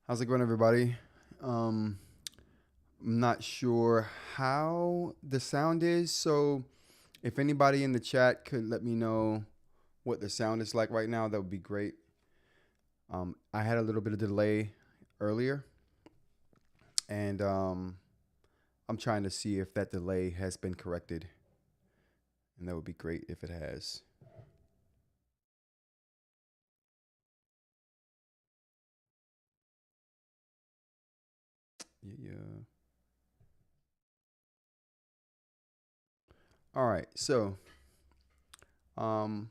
How's it going, everybody? I'm not sure how the sound is, so if anybody in the chat could let me know what the sound is like right now, that would be great. I had a little bit of delay earlier, and I'm trying to see if that delay has been corrected, and that would be great if it has. Yeah. All right, so I'm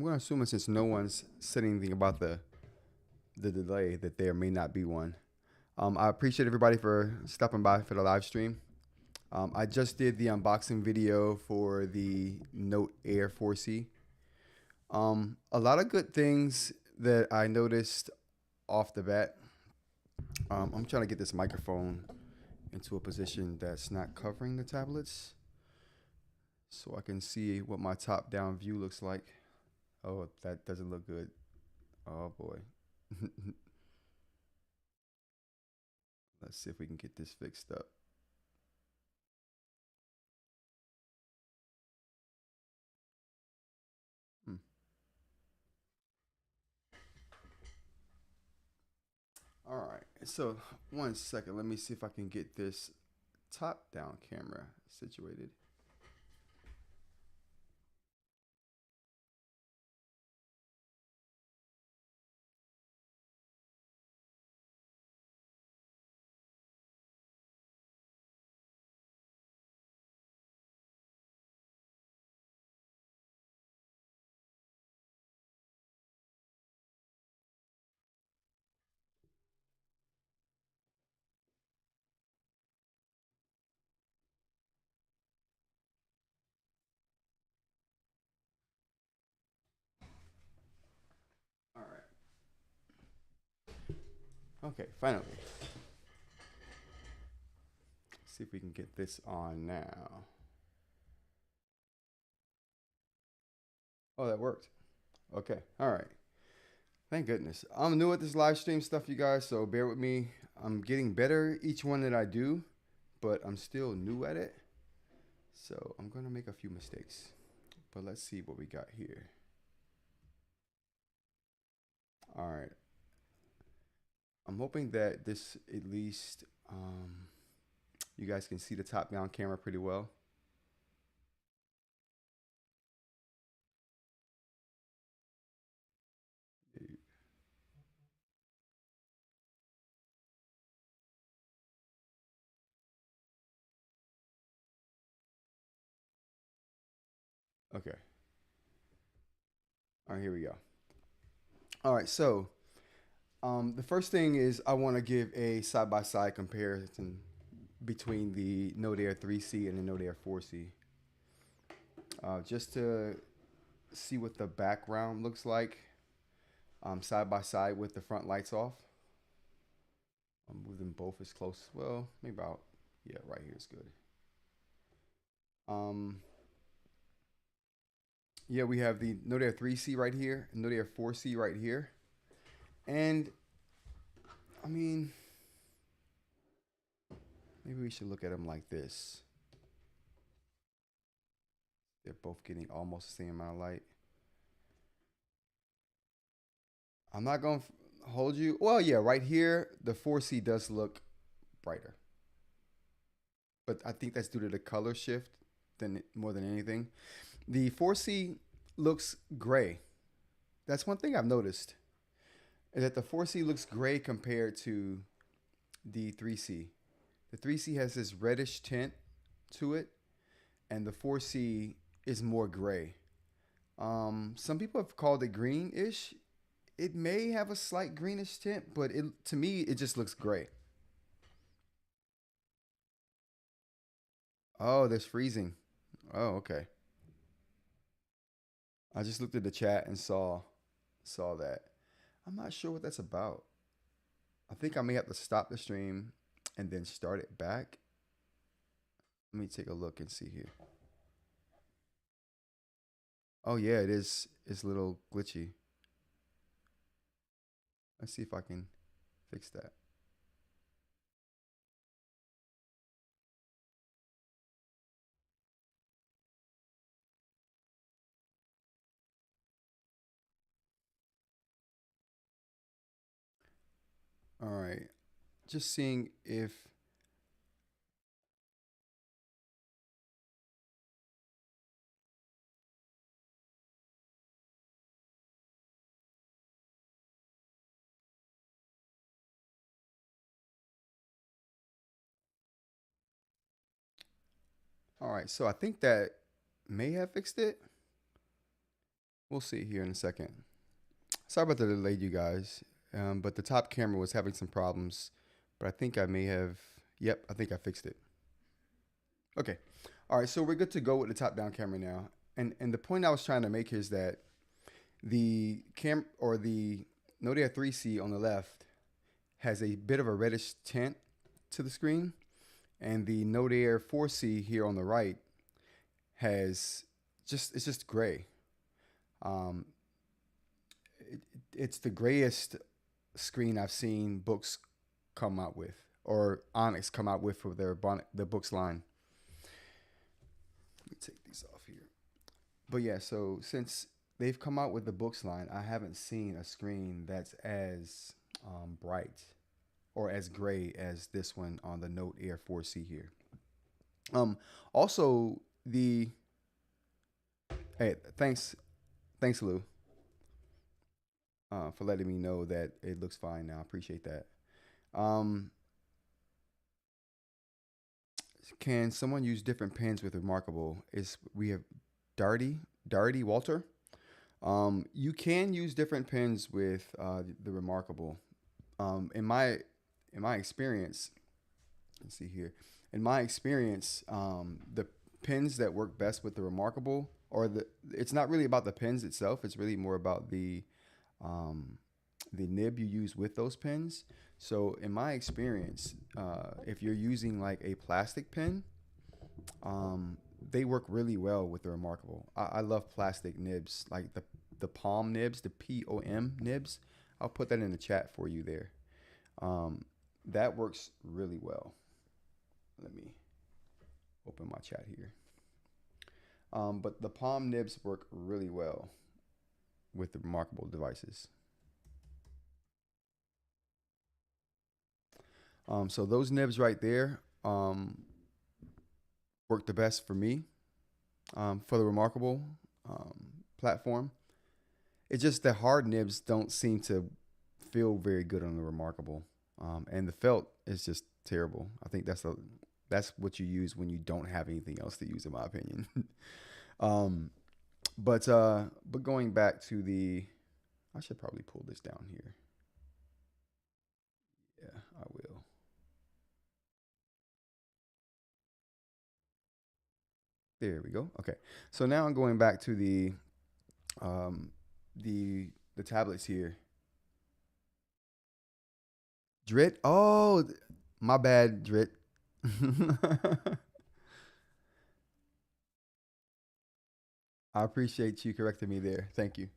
gonna assume since no one's said anything about the delay that there may not be one. I appreciate everybody for stopping by for the live stream. I just did the unboxing video for the Note Air 4C. A lot of good things that I noticed off the bat. I'm trying to get this microphone into a position that's not covering the tablets so I can see what my top-down view looks like. Oh, that doesn't look good. Oh, boy. Let's see if we can get this fixed up. All right, so 1 second. Let me see if I can get this top-down camera situated. All right. Okay, finally. Let's see if we can get this on now. Oh, that worked. Okay, all right. Thank goodness. I'm new at this live stream stuff, you guys, so bear with me. I'm getting better each one that I do, but I'm still new at it. So I'm going to make a few mistakes. But let's see what we got here. All right. I'm hoping that this at least you guys can see the top-down camera pretty well. Okay. All right, here we go. All right, so the first thing is I want to give a side-by-side comparison between the Note Air 3C and the Note Air 4C. Just to see what the background looks like side by side with the front lights off. I'll move them both as close. Well, maybe about, yeah, right here is good. Yeah, we have the Note Air 3C right here, and Note Air 4C right here. And, I mean, maybe we should look at them like this. They're both getting almost the same amount of light. I'm not going to hold you. Well, yeah, right here, the 4C does look brighter. But I think that's due to the color shift than more than anything. The 4C looks gray. That's one thing I've noticed, is that the 4C looks gray compared to the 3C. The 3C has this reddish tint to it, and the 4C is more gray. Some people have called it greenish. It may have a slight greenish tint, but to me, it just looks gray. Oh, there's freezing. Oh, okay. I just looked at the chat and saw that. I'm not sure what that's about. I think I may have to stop the stream and then start it back. Let me take a look and see here. Oh yeah, it is. It's a little glitchy. Let's see if I can fix that. All right. Just seeing if. All right. So I think that may have fixed it. We'll see here in a second. Sorry about the delay, you guys. But the top camera was having some problems. But I think I may have. Yep, I think I fixed it. Okay. All right. So we're good to go with the top-down camera now. And the point I was trying to make is that the the Note Air 3C on the left has a bit of a reddish tint to the screen, and the Note Air 4C here on the right has it's just gray. Um, it's the grayest screen I've seen Boox come out with, or Onyx come out with for their the Boox line. Let me take these off here. But yeah, so since they've come out with the Boox line, I haven't seen a screen that's as bright or as gray as this one on the Note Air 4C here. Also the hey, thanks Lou, for letting me know that it looks fine now. I appreciate that. Um, can someone use different pens with Remarkable? We have Darty Walter. You can use different pens with the Remarkable. In my experience, let's see here. In my experience, the pens that work best with the Remarkable, it's not really about the pens itself. It's really more about the nib you use with those pens. So in my experience, if you're using like a plastic pen, they work really well with the Remarkable. I love plastic nibs, like the palm nibs, the POM nibs. I'll put that in the chat for you there. That works really well. Let me open my chat here. But the palm nibs work really well with the Remarkable devices. So those nibs right there work the best for me for the Remarkable platform. It's just the hard nibs don't seem to feel very good on the Remarkable, and the felt is just terrible. I think that's what you use when you don't have anything else to use, in my opinion. But going back to I should probably pull this down here. Yeah, I will. There we go. Okay, so now I'm going back to um, the tablets here. Drit. Oh, my bad, Drit. I appreciate you correcting me there. Thank you.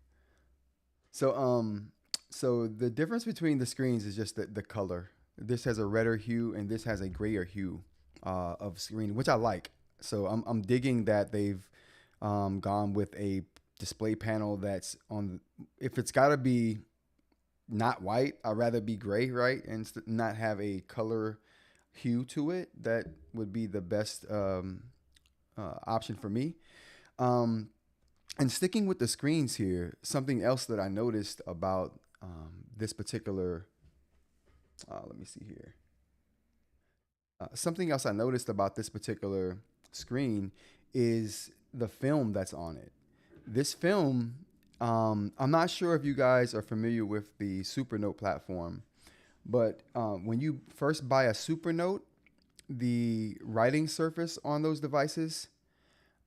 So so the difference between the screens is just the color. This has a redder hue and this has a grayer hue of screen, which I like. So I'm digging that they've gone with a display panel that's on. If it's got to be not white, I'd rather be gray, right, and not have a color hue to it. That would be the best option for me. Um, and sticking with the screens here, something else that I noticed about this particular, let me see here. Something else I noticed about this particular screen is the film that's on it. This film, I'm not sure if you guys are familiar with the Supernote platform, but when you first buy a Supernote, the writing surface on those devices,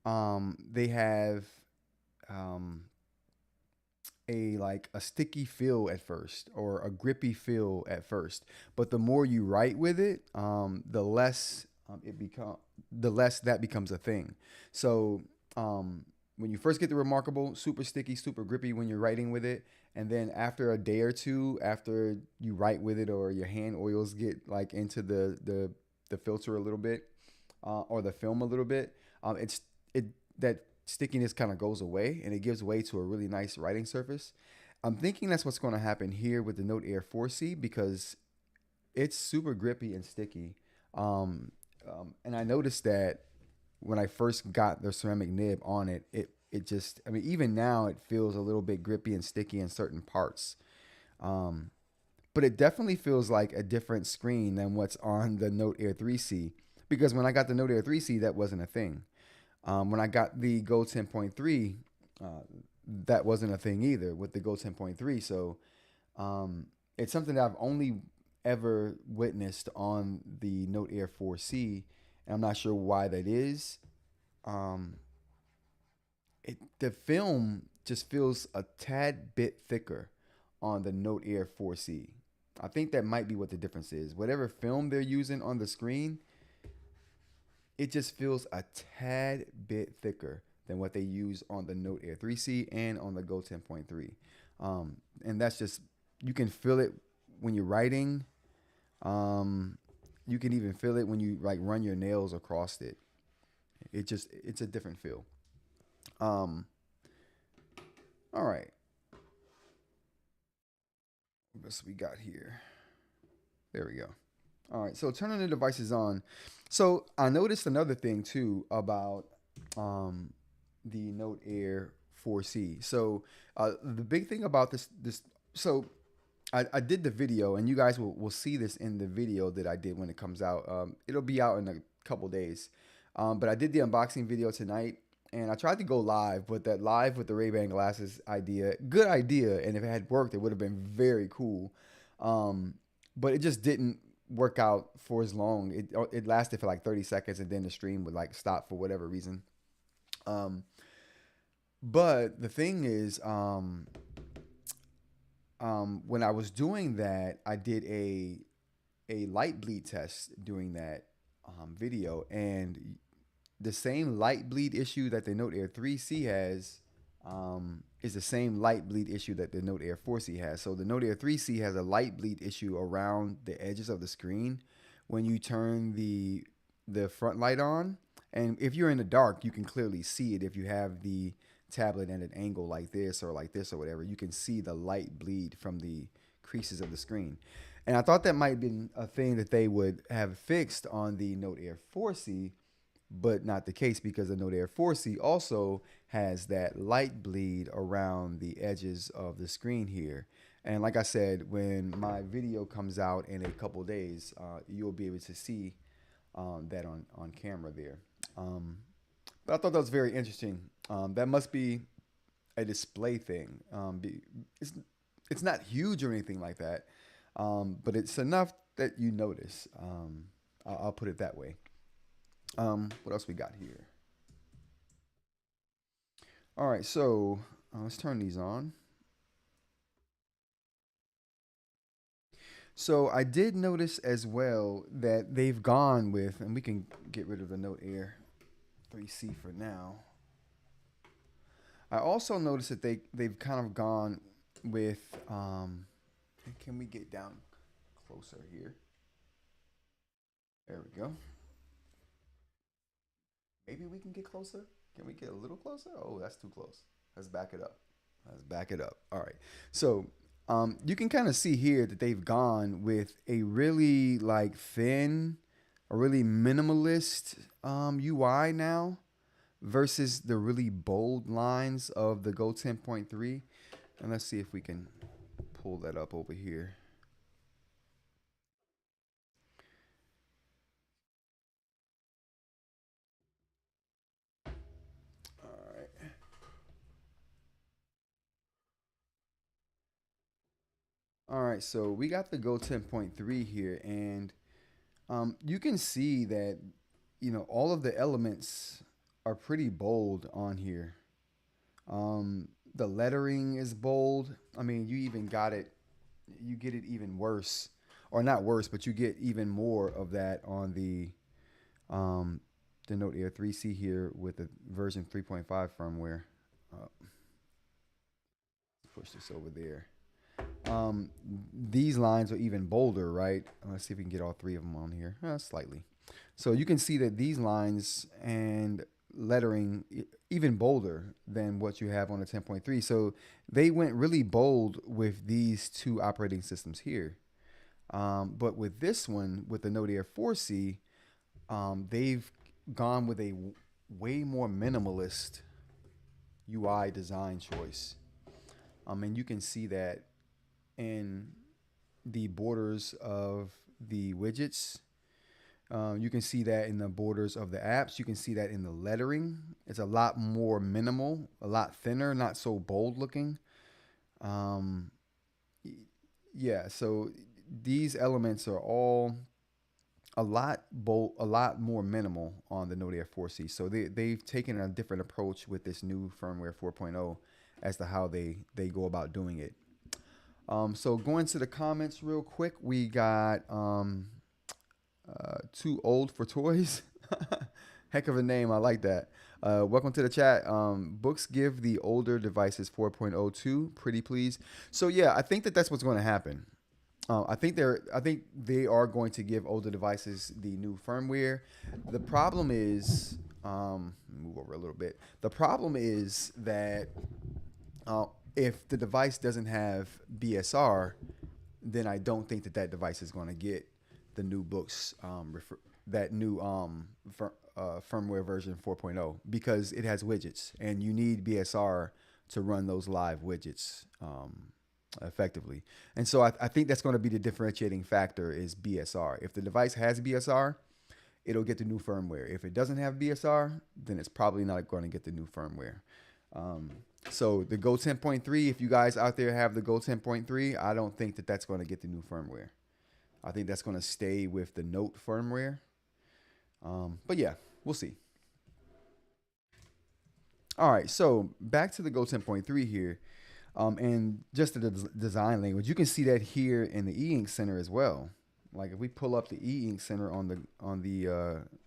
they have um, a sticky feel at first or a grippy feel at first. But the more you write with it, the less that becomes a thing. So when you first get the Remarkable, super sticky, super grippy when you're writing with it, and then after a day or two, after you write with it or your hand oils get like into the filter a little bit, or the film a little bit, it that stickiness kind of goes away and it gives way to a really nice writing surface. I'm thinking that's what's going to happen here with the Note Air 4C because it's super grippy and sticky. And I noticed that when I first got the ceramic nib on it, it just, I mean, even now it feels a little bit grippy and sticky in certain parts. But it definitely feels like a different screen than what's on the Note Air 3C because when I got the Note Air 3C, that wasn't a thing. When I got the Go 10.3, that wasn't a thing either with the Go 10.3. So it's something that I've only ever witnessed on the Note Air 4C, and I'm not sure why that is. The film just feels a tad bit thicker on the Note Air 4C. I think that might be what the difference is. Whatever film they're using on the screen, it just feels a tad bit thicker than what they use on the Note Air 3C and on the Go 10.3. And that's just, you can feel it when you're writing. You can even feel it when you like run your nails across it. It's a different feel. All right. What else we got here? There we go. All right, so turning the devices on. So I noticed another thing too about the Note Air 4C. So the big thing about so I did the video, and you guys will see this in the video that I did when it comes out. It'll be out in a couple days. But I did the unboxing video tonight, and I tried to go live, but that live with the Ray-Ban glasses idea, good idea, and if it had worked, it would have been very cool. But it just didn't work out for as long. It lasted for like 30 seconds, and then the stream would like stop for whatever reason. But the thing is, when I was doing that, I did a light bleed test doing that video, and the same light bleed issue that the Note Air 3C has is the same light bleed issue that the Note Air 4C has. So the Note Air 3C has a light bleed issue around the edges of the screen when you turn the front light on. And if you're in the dark, you can clearly see it. If you have the tablet at an angle like this or whatever, you can see the light bleed from the creases of the screen. And I thought that might have been a thing that they would have fixed on the Note Air 4C, but not the case because the Note Air 4C also has that light bleed around the edges of the screen here. And like I said, when my video comes out in a couple days, you'll be able to see that on camera there. But I thought that was very interesting. That must be a display thing. It's not huge or anything like that, but it's enough that you notice. I'll put it that way. What else we got here? All right, so let's turn these on. So I did notice as well that they've gone with, and we can get rid of the Note Air 3C for now. I also noticed that they've kind of gone with, can we get down closer here? There we go. Maybe we can get closer. Can we get a little closer? Oh, that's too close. Let's back it up. Let's back it up. All right. So you can kind of see here that they've gone with a really like thin, a really minimalist UI now. versus the really bold lines of the Go 10.3. And let's see if we can pull that up over here. All right. All right, so we got the Go 10.3 here, and you can see that, all of the elements are pretty bold on here. The lettering is bold. I mean, you even got it, you get it even worse, or not worse, but you get even more of that on the Note Air 3C here with the version 3.5 firmware. Push this over there. These lines are even bolder, right? Let's see if we can get all three of them on here. Slightly. So you can see that these lines and lettering even bolder than what you have on the 10.3. So they went really bold with these two operating systems here. But with this one, with the Note Air 4C, they've gone with a way more minimalist UI design choice. And you can see that in the borders of the widgets. You can see that in the borders of the apps. You can see that in the lettering. It's a lot more minimal, a lot thinner, not so bold looking. Yeah, so these elements are all a lot bold, a lot more minimal on the Note Air 4C. So they've taken a different approach with this new firmware 4.0 as to how they go about doing it. So going to the comments real quick, we got Too Old for Toys. Heck of a name, I like that. Welcome to the chat. Boox give the older devices 4.02, pretty please. So yeah, I think that's what's going to happen. I think they are going to give older devices the new firmware. The problem is, move over a little bit. The problem is that if the device doesn't have BSR, then I don't think that device is going to get the new Boox, that new firmware version 4.0, because it has widgets, and you need BSR to run those live widgets effectively. And so I think that's going to be the differentiating factor is BSR. If the device has BSR, it'll get the new firmware. If it doesn't have BSR, then it's probably not going to get the new firmware. So the Go 10.3, if you guys out there have the Go 10.3, I don't think that that's going to get the new firmware. I think that's going to stay with the Note firmware. But yeah, we'll see. All right, so back to the Go 10.3 here. And just the design language, you can see that here in the eInk Center as well. Like if we pull up the eInk Center on the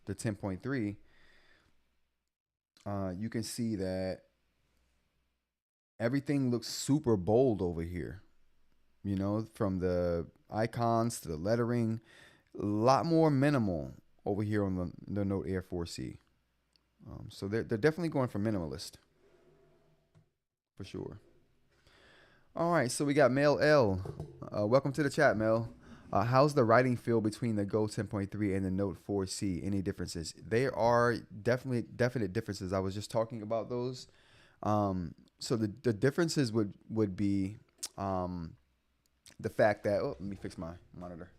10.3, you can see that everything looks super bold over here. From the icons to the lettering, a lot more minimal over here on the Note Air 4C. So they're definitely going for minimalist, for sure. All right, so we got Mel L. Welcome to the chat, Mel. How's the writing feel between the Go 10.3 and the Note 4C? Any differences? There are definite differences. I was just talking about those. So the differences would be the fact that, let me fix my monitor.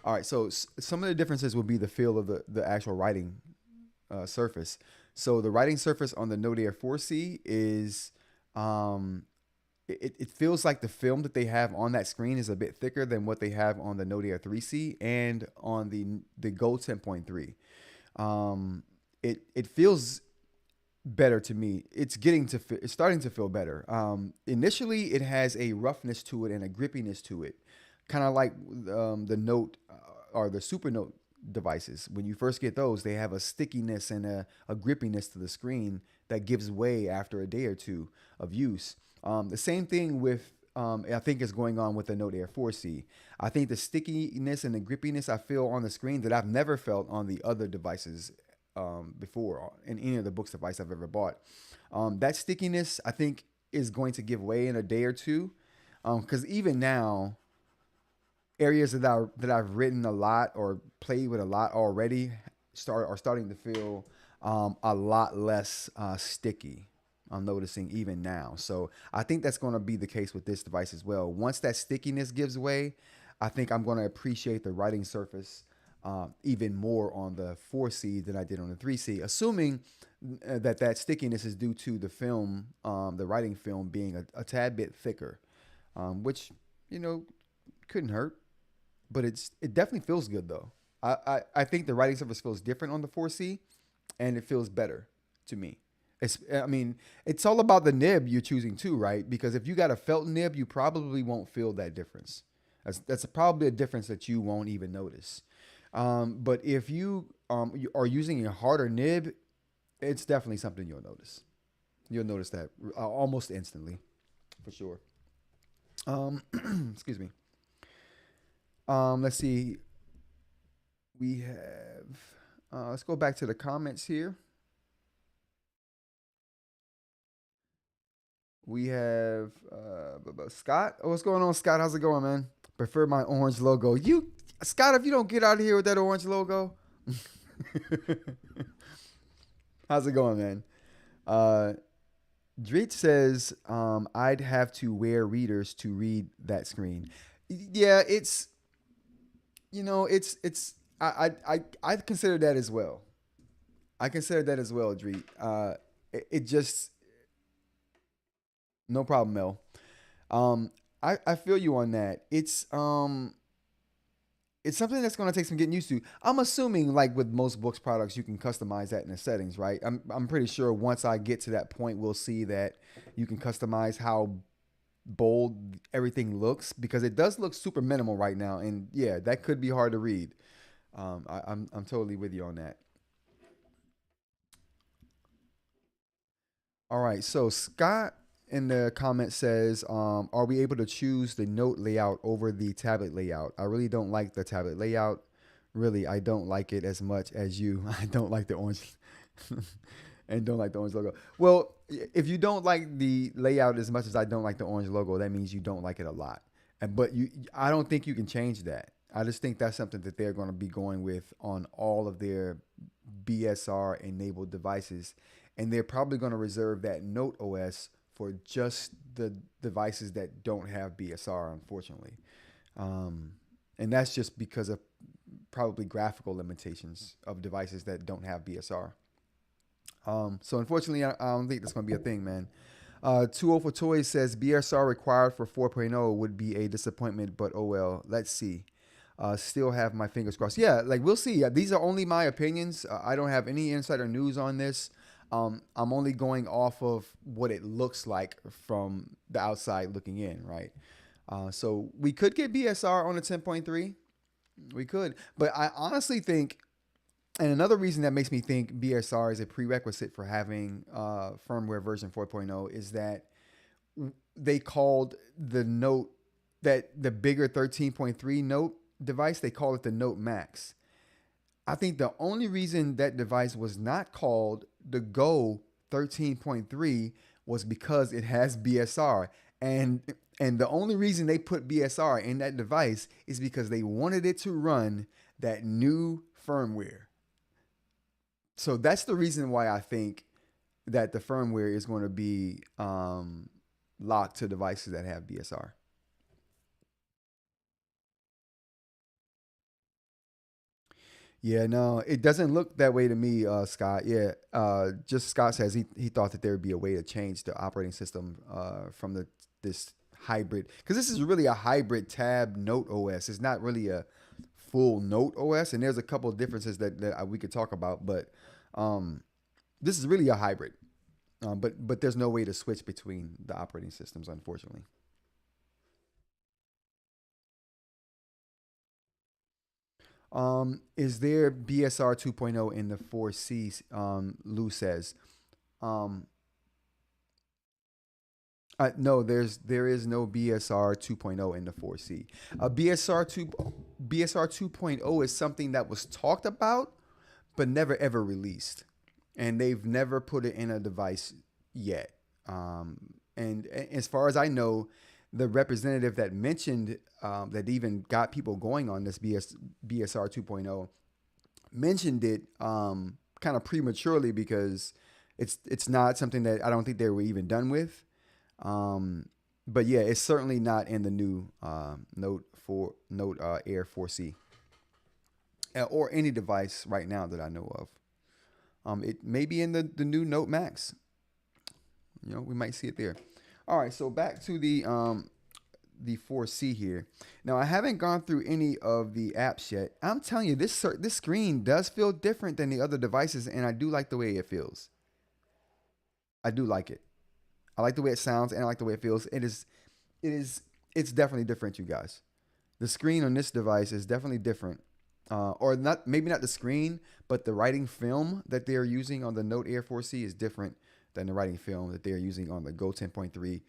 All right, so some of the differences would be the feel of the actual writing surface. So the writing surface on the Note Air 4C is, it feels like the film that they have on that screen is a bit thicker than what they have on the Note Air 3C and on the Go 10.3. It feels better to me. It's starting to feel better. Initially, it has a roughness to it and a grippiness to it, kind of like the Note or the Supernote devices. When you first get those, they have a stickiness and a grippiness to the screen that gives way after a day or two of use. The same thing with I think is going on with the Note Air 4C. I think the stickiness and the grippiness I feel on the screen that I've never felt on the other devices before in any of the Boox device I've ever bought. That stickiness, I think, is going to give way in a day or two. Because even now, areas that I've written a lot or played with a lot already starting to feel a lot less sticky. I'm noticing even now. So I think that's going to be the case with this device as well. Once that stickiness gives way, I think I'm going to appreciate the writing surface even more on the 4C than I did on the 3C, assuming that stickiness is due to the film, the writing film being a tad bit thicker, which, you know, couldn't hurt, but it definitely feels good though. I think the writing surface feels different on the 4C, and it feels better to me. I mean, it's all about the nib you're choosing too, right? Because if you got a felt nib, you probably won't feel that difference. That's probably a difference that you won't even notice. But if you are using a harder nib, it's definitely something you'll notice. You'll notice that almost instantly, for sure. Excuse me. Let's see. We have. Let's go back to the comments here. We have Scott. Oh, what's going on, Scott? How's it going, man? Prefer my orange logo. You, Scott, if you don't get out of here with that orange logo. How's it going, man? Uh, Dreet says I'd have to wear readers to read that screen. Yeah, it's I consider that as well. I consider that as well, Dreet. It just no problem, Mel. I feel you on that. It's something that's going to take some getting used to. I'm assuming, like with most Boox products, you can customize that in the settings, right? I'm pretty sure once I get to that point, we'll see that you can customize how bold everything looks, because it does look super minimal right now, and yeah, that could be hard to read. I'm totally with you on that. All right, so Scott in the comment says, "Are we able to choose the note layout over the tablet layout? I really don't like the tablet layout. Really, I don't like it as much as you. I don't like the orange." And don't like the orange logo. Well, if you don't like the layout as much as I don't like the orange logo, that means you don't like it a lot. But I don't think you can change that. I just think that's something that they're going to be going with on all of their BSR enabled devices, and they're probably going to reserve that Note OS for just the devices that don't have BSR, unfortunately. Um, and that's just because of probably graphical limitations of devices that don't have BSR. So unfortunately, I don't think that's going to be a thing, man. 20 for Toys says BSR required for 4.0 would be a disappointment, but oh well. Let's see. Still have my fingers crossed. Yeah, like we'll see. These are only my opinions. I don't have any insider news on this. I'm only going off of what it looks like from the outside looking in, right? So we could get BSR on a 10.3. We could. But I honestly think, and another reason that makes me think BSR is a prerequisite for having firmware version 4.0 is that they called the Note, that the bigger 13.3 Note device, they call it the Note Max. I think the only reason that device was not called the Go 13.3 was because it has BSR. And the only reason they put BSR in that device is because they wanted it to run that new firmware. So that's the reason why I think that the firmware is going to be locked to devices that have BSR. Yeah, no, it doesn't look that way to me, Scott. Yeah, just Scott says he thought that there would be a way to change the operating system from this hybrid, because this is really a hybrid tab Note OS. It's not really a full Note OS, and there's a couple of differences that we could talk about, but um, this is really a hybrid. But there's no way to switch between the operating systems, unfortunately. Is there BSR 2.0 in the 4C? Lou says. Um, no, there is no BSR 2.0 in the 4C. BSR 2.0 is something that was talked about but never ever released, and they've never put it in a device yet. And as far as I know, the representative that mentioned that even got people going on this BSR 2.0 mentioned it kind of prematurely because it's not something that I don't think they were even done with. But yeah, it's certainly not in the new Note Air 4C or any device right now that I know of. It may be in the new Note Max. You know, we might see it there. All right, so back to the 4C here. Now I haven't gone through any of the apps yet. I'm telling you, this screen does feel different than the other devices, and I do like the way it feels. I do like it. I like the way it sounds, and I like the way it feels. It is, it's definitely different, you guys. The screen on this device is definitely different, or not, maybe not the screen, but the writing film that they're using on the Note Air 4C is different than the writing film that they're using on the Go 10.3,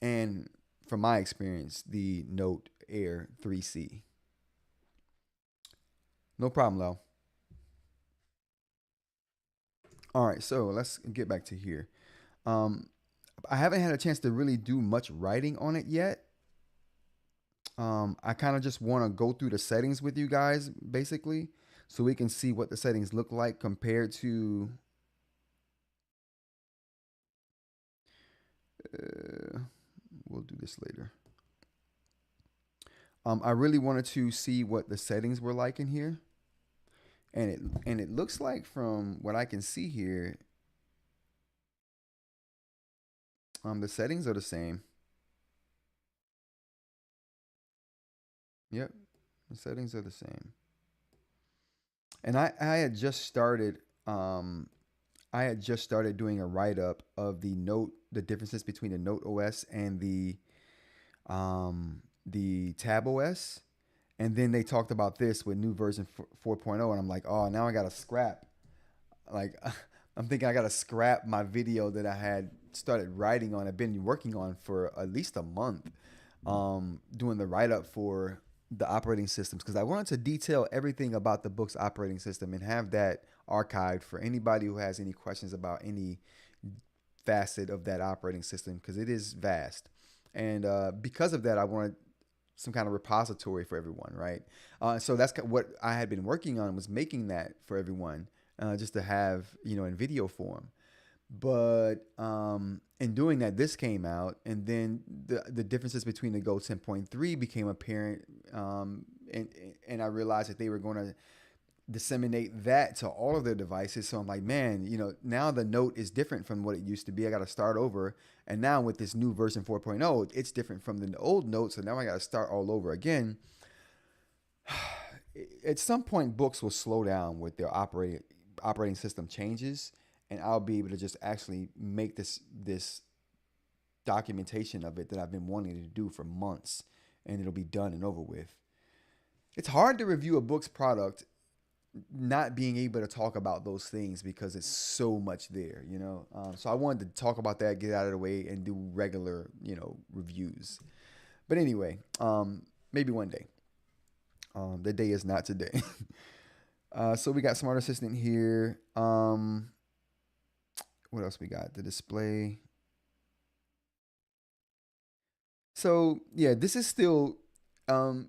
and from my experience, the Note Air 3C. No problem, Lau. All right, so let's get back to here. Um, I haven't had a chance to really do much writing on it yet. I kind of just want to go through the settings with you guys, basically, so we can see what the settings look like compared to. We'll do this later. I really wanted to see what the settings were like in here, and it looks like from what I can see here, the settings are the same. Yep, the settings are the same. And I had just started doing a write up of the differences between the Note OS and the Tab OS, and then they talked about this with new version 4.0, and I'm like, oh, now I gotta scrap. Like, I'm thinking I gotta scrap my video that I had started writing on. I've been working on for at least a month, doing the write up for the operating systems because I wanted to detail everything about the Boox operating system and have that archived for anybody who has any questions about any facet of that operating system because it is vast. And because of that, I wanted some kind of repository for everyone, right? So that's what I had been working on, was making that for everyone, just to have, in video form. But in doing that, this came out, and then the differences between the Go 10.3 became apparent, and I realized that they were going to disseminate that to all of their devices. So I'm like, man, now the Note is different from what it used to be. I got to start over. And now with this new version 4.0, it's different from the old Note. So now I got to start all over again. At some point, Boox will slow down with their operating system changes, and I'll be able to just actually make this documentation of it that I've been wanting to do for months, and it'll be done and over with. It's hard to review a Boox product not being able to talk about those things because it's so much there, So I wanted to talk about that, get out of the way, and do regular, reviews. But anyway, maybe one day. The day is not today. So we got Smart Assistant here. What else we got? The display. So yeah, this is still,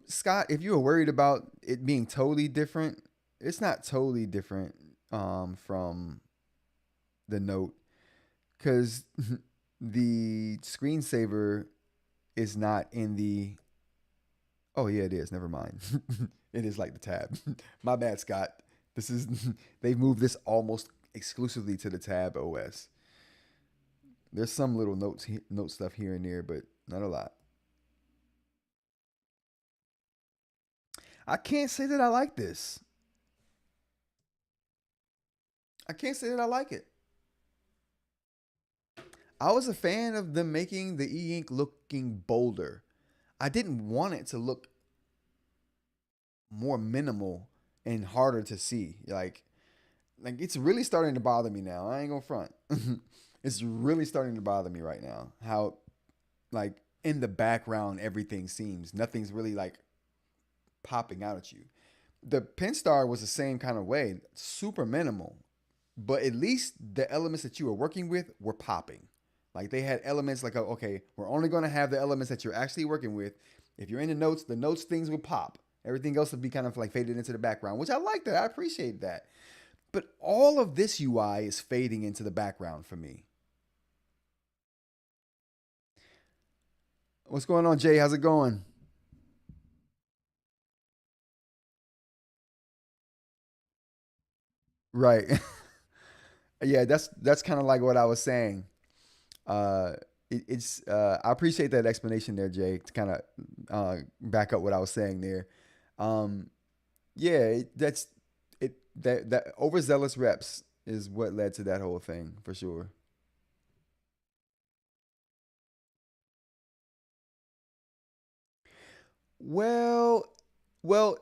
Scott, if you were worried about it being totally different, it's not totally different from the Note, because the screensaver is not in the. Oh yeah, it is. Never mind. It is like the tab. My bad, Scott. They've moved this almost exclusively to the Tab OS. There's some little note stuff here and there, but not a lot. I can't say that I like this. I can't say that I like it. I was a fan of them making the eInk looking bolder. I didn't want it to look more minimal and harder to see. Like it's really starting to bother me now. I ain't gonna front. It's really starting to bother me right now. How like in the background everything seems. Nothing's really like popping out at you. The Pinstar was the same kind of way, super minimal, but at least the elements that you were working with were popping. Like they had elements like, okay, we're only going to have the elements that you're actually working with. If you're in the notes things will pop. Everything else would be kind of like faded into the background, which I like that. I appreciate that. But all of this UI is fading into the background for me. What's going on, Jay? How's it going? Right. Yeah, that's kind of like what I was saying. Uh, I appreciate that explanation there, Jay, to kind of back up what I was saying there. Um, yeah, that's it. That overzealous reps is what led to that whole thing for sure. Well, well,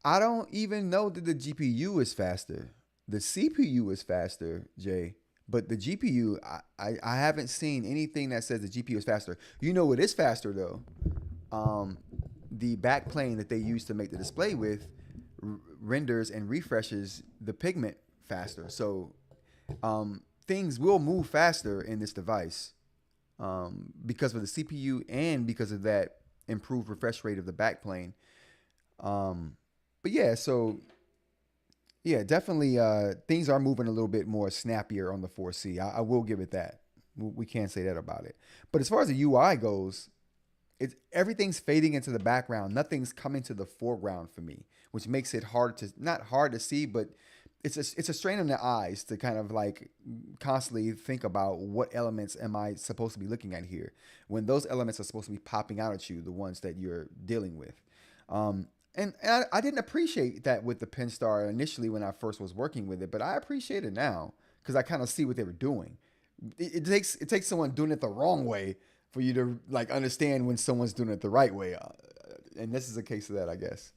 I don't even know that the GPU is faster. The CPU is faster, Jay. But the GPU, I haven't seen anything that says the GPU is faster. You know what is faster though? Um, the backplane that they use to make the display with renders and refreshes the pigment faster. So things will move faster in this device because of the CPU and because of that improved refresh rate of the backplane. Um, but yeah, so yeah, definitely things are moving a little bit more snappier on the 4C. I will give it that. We can't say that about it. But as far as the UI goes, it's everything's fading into the background. Nothing's coming to the foreground for me, which makes it hard to not hard to see, but it's a strain on the eyes to kind of like constantly think about what elements am I supposed to be looking at here when those elements are supposed to be popping out at you, the ones that you're dealing with. And I didn't appreciate that with the Pen Star initially when I first was working with it, but I appreciate it now because I kind of see what they were doing. It takes someone doing it the wrong way for you to like understand when someone's doing it the right way, and this is a case of that, I guess.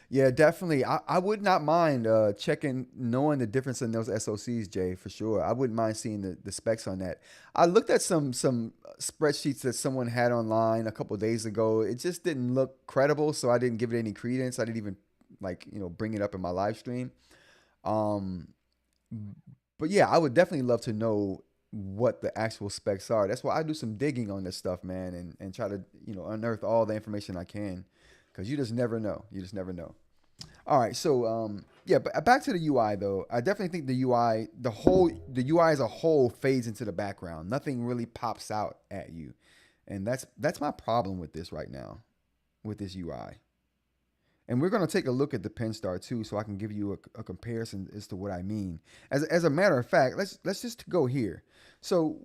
Yeah, definitely. I would not mind checking, knowing the difference in those SOCs, Jay, for sure. I wouldn't mind seeing the specs on that. I looked at some spreadsheets that someone had online a couple of days ago. It just didn't look credible, so I didn't give it any credence. I didn't even like bring it up in my live stream. Um, but yeah, I would definitely love to know what the actual specs are. That's why I do some digging on this stuff, man, and try to unearth all the information I can, because you just never know. You just never know. All right, so yeah, but back to the UI though. I definitely think the UI as a whole fades into the background. Nothing really pops out at you, and that's my problem with this right now, with this UI. And we're gonna take a look at the Pen Star too, so I can give you a comparison as to what I mean. As a matter of fact, let's just go here. So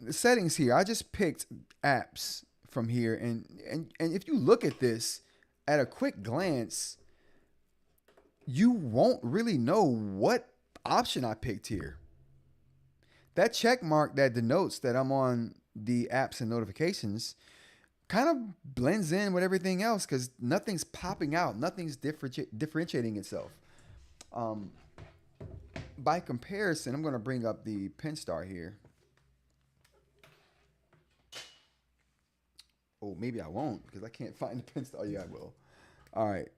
the settings here, I just picked apps from here, and if you look at this at a quick glance, you won't really know what option I picked here. That check mark that denotes that I'm on the apps and notifications kind of blends in with everything else because nothing's popping out, nothing's differentiating itself. Um, by comparison, I'm going to bring up the Pen Star here. Oh, maybe I won't because I can't find the Pen Star. Yeah, I will. All right.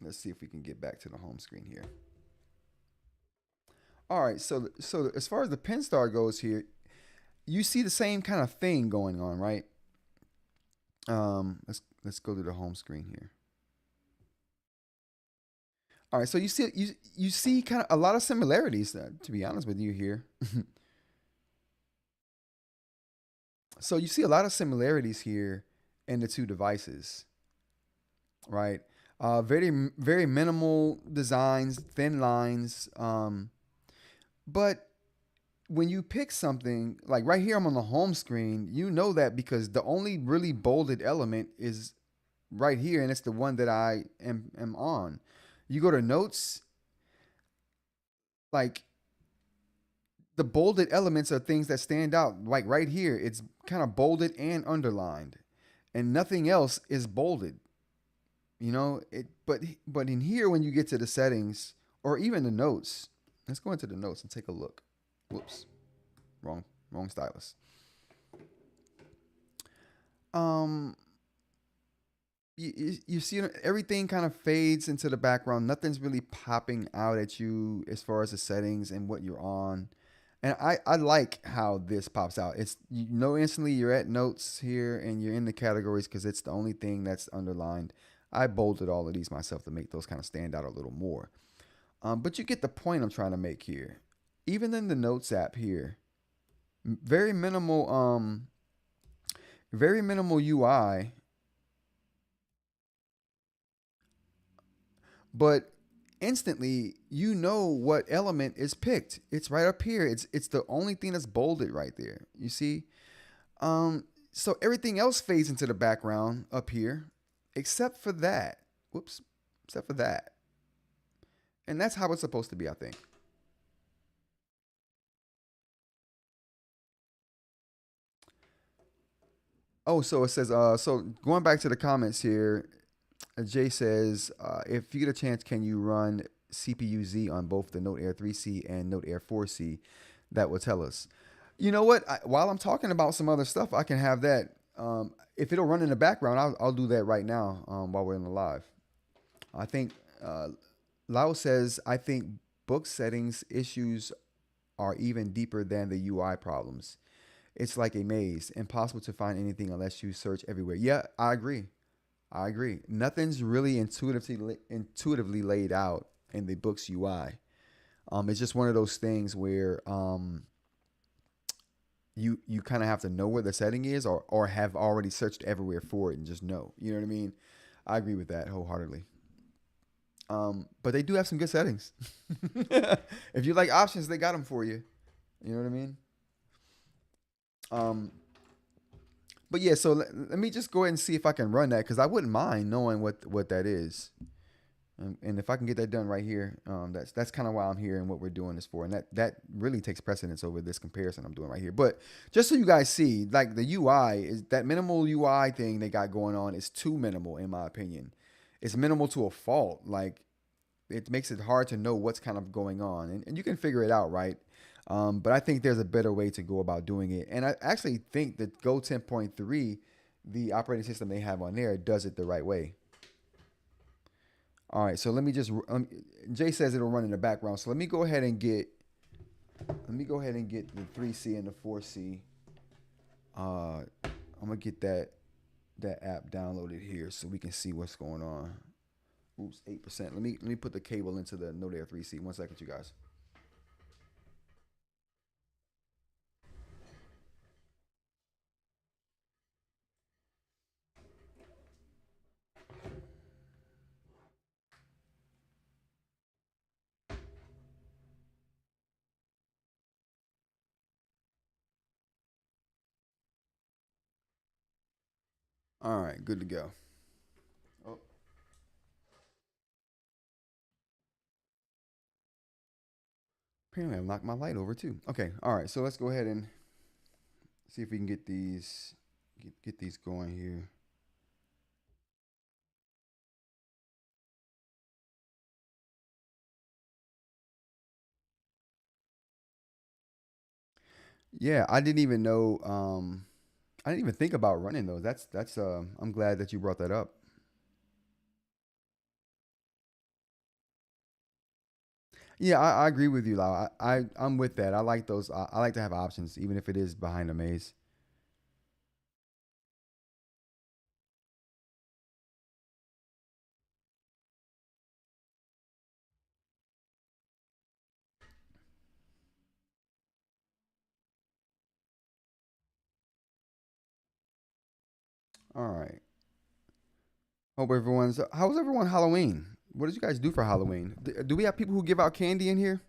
Let's see if we can get back to the home screen here. All right, so as far as the Pen Star goes here, you see the same kind of thing going on, right? Let's go to the home screen here. All right, so you see kind of a lot of similarities, to be honest with you here. So you see a lot of similarities here in the two devices, right? Very minimal designs, thin lines, but when you pick something like right here, I'm on the home screen, you know that because the only really bolded element is right here, and it's the one that I am on. You go to notes, like the bolded elements are things that stand out. Like right here, it's kind of bolded and underlined, and nothing else is bolded. But in here, when you get to the settings or even the notes, let's go into the notes and take a look. Whoops, wrong stylus. Um, you see everything kind of fades into the background. Nothing's really popping out at you as far as the settings and what you're on. And I like how this pops out. It's, you know, instantly you're at notes here and you're in the categories because it's the only thing that's underlined. I bolded all of these myself to make those kind of stand out a little more. But you get the point I'm trying to make here. Even in the Notes app here, very minimal, very minimal UI, but instantly you know what element is picked. It's right up here. It's the only thing that's bolded right there. You see? So everything else fades into the background up here, except for that. Whoops, except for that. And that's how it's supposed to be, I think. Oh, so it says, so going back to the comments here, Jay says, if you get a chance, can you run CPU Z on both the Note Air 3C and Note Air 4C? That will tell us. You know what? While I'm talking about some other stuff, I can have that. If it'll run in the background, I'll do that right now while we're in the live. I think Lao says, I think book settings issues are even deeper than the UI problems. It's like a maze, impossible to find anything unless you search everywhere. Yeah, I agree. I agree. Nothing's really intuitively laid out in the Boox UI. It's just one of those things where you kind of have to know where the setting is, or have already searched everywhere for it and just know. You know what I mean? I agree with that wholeheartedly. But they do have some good settings. If you like options, they got them for you. You know what I mean? Um, but yeah, so let me just go ahead and see if I can run that, because I wouldn't mind knowing what that is. And if I can get that done right here, that's kind of why I'm here and what we're doing this for. And that really takes precedence over this comparison I'm doing right here. But just so you guys see, like, the UI is that minimal UI thing they got going on is too minimal in my opinion. It's minimal to a fault. Like, it makes it hard to know what's kind of going on, and you can figure it out, right? But I think there's a better way to go about doing it. And I actually think that Go 10.3, the operating system they have on there, does it the right way. All right, so let me just. Jay says it'll run in the background, so let me go ahead and get. Let me go ahead and get the 3C and the 4C. I'm gonna get that app downloaded here so we can see what's going on. Oops, 8%. Let me put the cable into the Note Air 3C. 1 second, you guys. All right, good to go. Oh, apparently I knocked my light over too. Okay, all right. So let's go ahead and see if we can get these going here. Yeah, I didn't even know. I didn't even think about running those. That's. I'm glad that you brought that up. Yeah, I agree with you, Lau. I'm with that. I like those. I like to have options, even if it is behind a maze. All right. Hope everyone's. How's everyone Halloween? What did you guys do for Halloween? Do we have people who give out candy in here?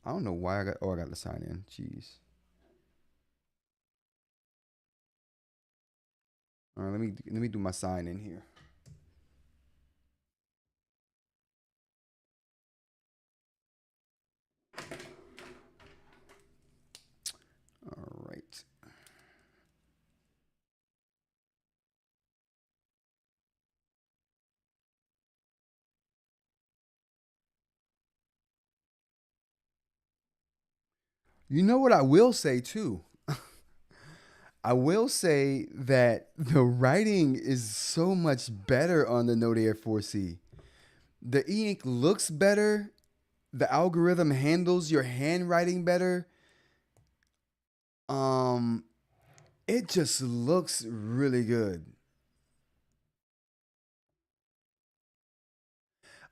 I don't know why I got. Oh, I got to sign in. Jeez. All right. Let me do my sign in here. All right. You know what I will say too? I will say that the writing is so much better on the Note Air 4C. The e-ink looks better. The algorithm handles your handwriting better. Um, it just looks really good.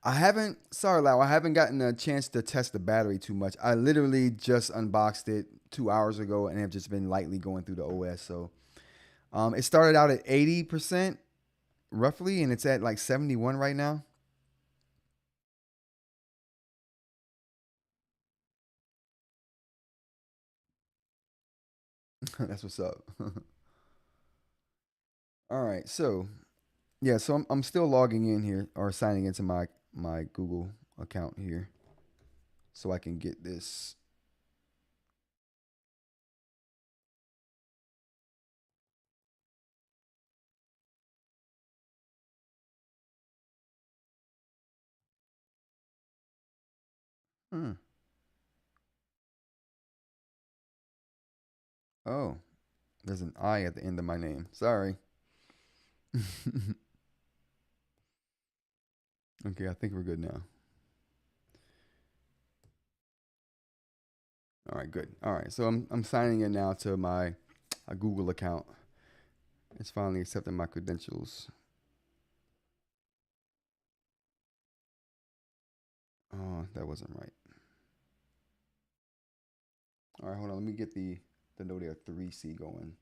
I haven't, sorry, Lau, I haven't gotten a chance to test the battery too much. I literally just unboxed it 2 hours ago and have just been lightly going through the OS. So, it started out at 80% roughly, and it's at like 71 right now. That's what's up. All right, so yeah, so I'm still logging in here or signing into my Google account here so I can get this. Hmm. Oh, there's an I at the end of my name. Sorry. Okay, I think we're good now. All right, good. All right, so I'm signing in now to my Google account. It's finally accepting my credentials. Oh, that wasn't right. All right, hold on. Let me get the Node Air 3C going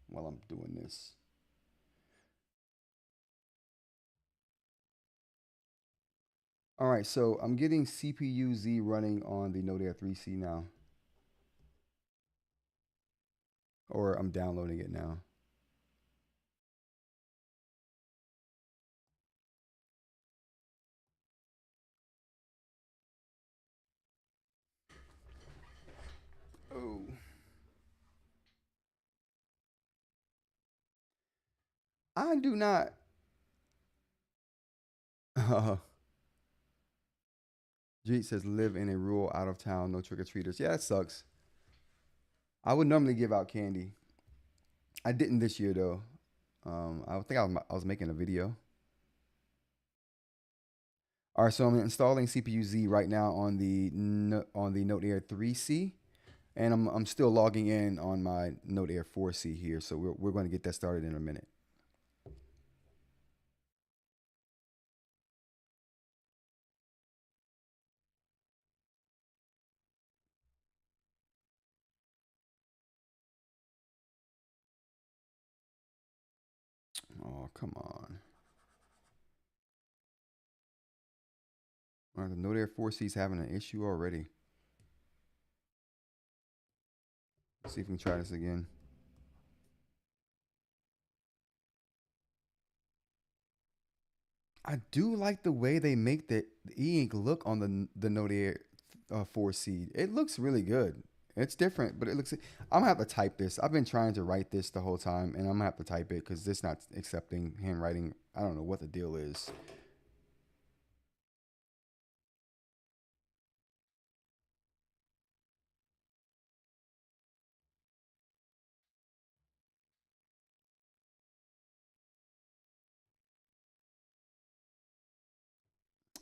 while I'm doing this. All right, so I'm getting CPU Z running on the Node Air 3C now, or I'm downloading it now. Oh, I do not. Jeet says live in a rural, out of town, no trick or treaters. Yeah, that sucks. I would normally give out candy. I didn't this year though. I think I was making a video. All right, so I'm installing CPU Z right now on on the Note Air 3C, and I'm still logging in on my Note Air 4C here. So we're going to get that started in a minute. Oh, come on. All right, the Note Air 4C is having an issue already. Let's see if we can try this again. I do like the way they make the e-ink look on the Note Air 4C. It looks really good. It's different, but it looks. I'm gonna have to type this. I've been trying to write this the whole time, and I'm gonna have to type it because this not accepting handwriting. I don't know what the deal is.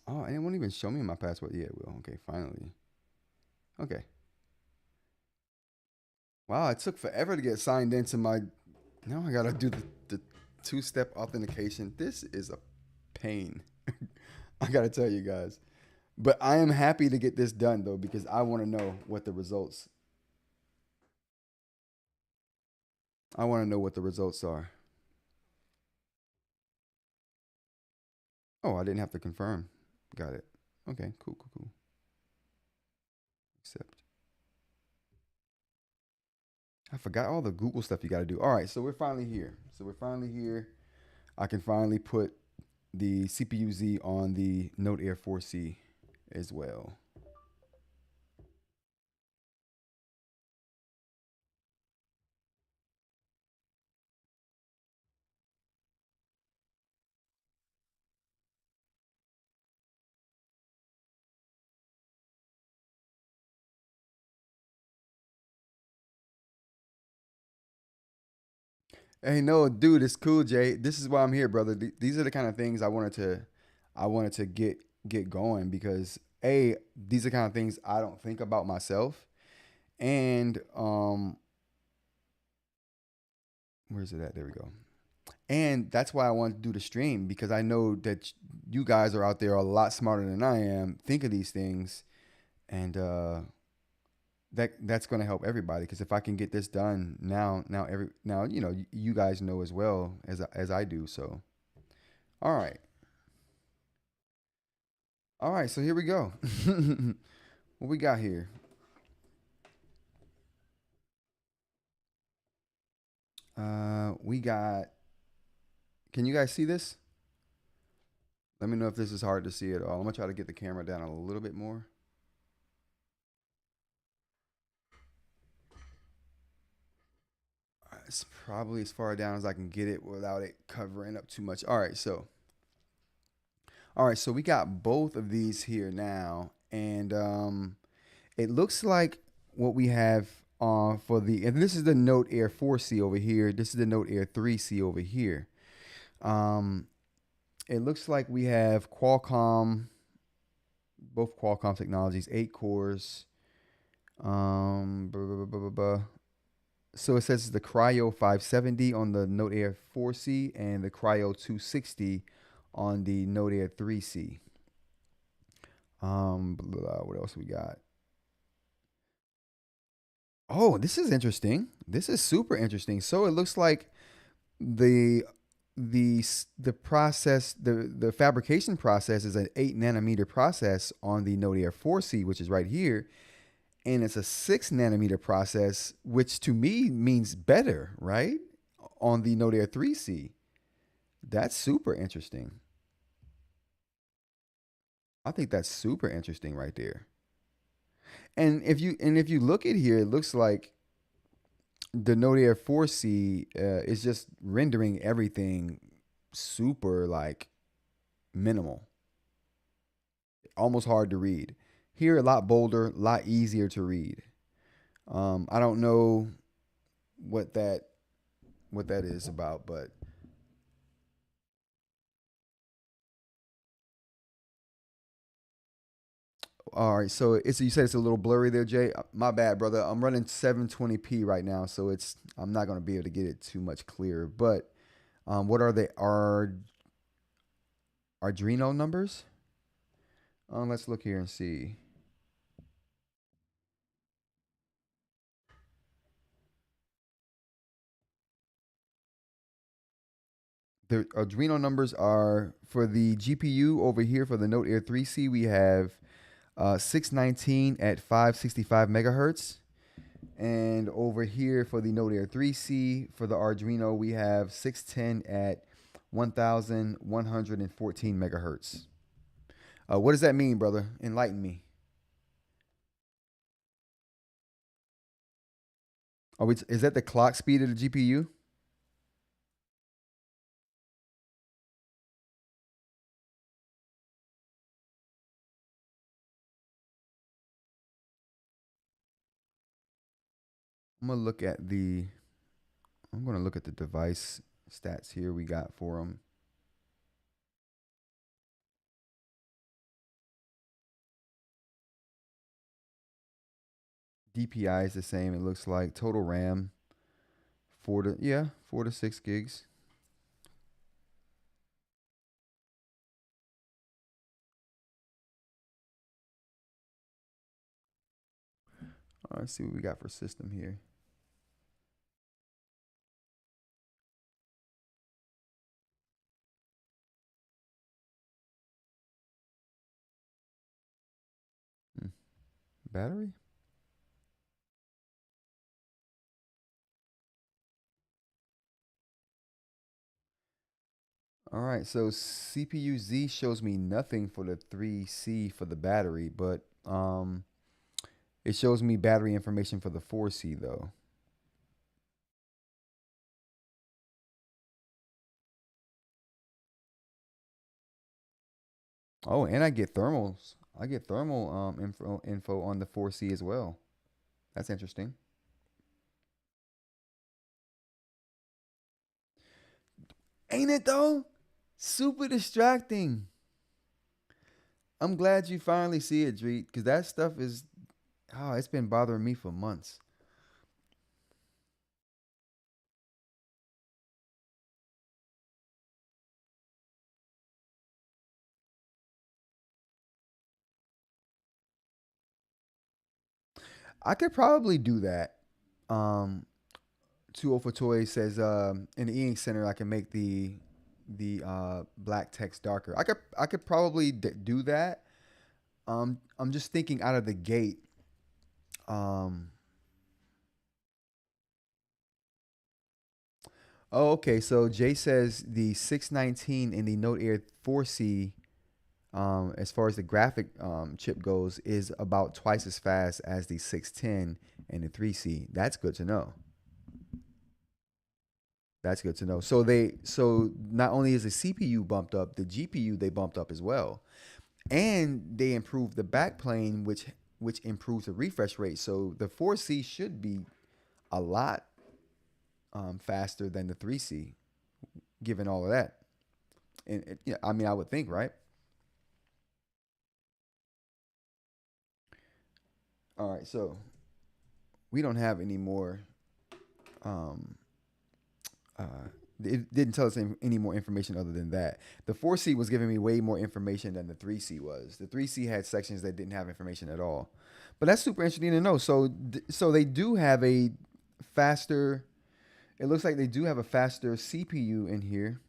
Oh, and it won't even show me my password. Yeah, it will. Okay, finally. Okay. Wow, it took forever to get signed into my. Now I gotta do the two-step authentication. This is a pain. I gotta tell you guys. But I am happy to get this done though because I want to know what the results. I want to know what the results are. Oh, I didn't have to confirm. Got it. Okay, cool, cool, cool. Accept. I forgot all the Google stuff you got to do. All right, so we're finally here. So we're finally here. I can finally put the CPU Z on the Note Air 4C as well. Hey, no, dude, it's cool, Jay. This is why I'm here, brother. These are the kind of things I wanted to get get going because these are kind of things I don't think about myself, and where's it at? There we go. And that's why I wanted to do the stream because I know that you guys are out there a lot smarter than I am, think of these things, and that's going to help everybody. Because if I can get this done now, you guys know as well as I do. So, all right, all right. So here we go. What we got here? We got. Can you guys see this? Let me know if this is hard to see at all. I'm gonna try to get the camera down a little bit more. It's probably as far down as I can get it without it covering up too much. All right, so we got both of these here now, and it looks like what we have for the, and this is the Note Air 4C over here. This is the Note Air 3C over here. It looks like we have Qualcomm, both Qualcomm technologies, 8 cores. Blah, blah, blah, blah, blah, blah. So it says the Cryo 570 on the Note Air 4C and the Cryo 260 on the Note Air 3C. What else we got? Oh, this is interesting. This is super interesting. So it looks like the the process, the fabrication process is an 8 nanometer process on the Note Air 4C, which is right here, and it's a 6 nanometer process, which to me means better, right? On the Note Air 3C. That's super interesting. I think that's super interesting right there. And if you look at here, it looks like the Note Air 4C is just rendering everything super like minimal, almost hard to read. Here, a lot bolder, a lot easier to read. I don't know what that is about, but all right. So it's, you said it's a little blurry there, Jay. My bad, brother. I'm running 720p right now, so I'm not gonna be able to get it too much clearer. But what are they? Arduino numbers? Let's look here and see. The Arduino numbers are for the GPU over here for the Note Air 3C. We have 619 at 565 megahertz. And over here for the Note Air 3C for the Arduino, we have 610 at 1114 megahertz. What does that mean, brother? Enlighten me. Is that the clock speed of the GPU? I'm gonna look at the I'm gonna look at the device stats here we got for them. DPI is the same. It looks like total RAM 4 to 6 gigs. All right, let's see what we got for system here. Hmm. Battery? All right, so CPU Z shows me nothing for the 3C for the battery, but it shows me battery information for the 4C though. Oh, and I get thermals. I get thermal info on the 4C as well. That's interesting. Ain't it though? Super distracting. I'm glad you finally see it, Dreet, because that stuff is, oh, it's been bothering me for months. I could probably do that. Um, 204 Toy says in the e-ink center I can make the black text darker. I could probably do that. I'm just thinking out of the gate. Um, oh, okay. So Jay says the 619 in the Note Air 4C, as far as the graphic chip goes, is about twice as fast as the 610 and the 3C. That's good to know. That's good to know. So not only is the CPU bumped up, the GPU they bumped up as well, and they improved the backplane, which improves the refresh rate. So the 4C should be a lot faster than the 3C, given all of that. And yeah, I mean, I would think, right? All right, so we don't have any more. Um, uh, it didn't tell us any more information other than that. The 4C was giving me way more information than the 3C was. The 3C had sections that didn't have information at all. But that's super interesting to know. So they do have a faster. It looks like they do have a faster CPU in here.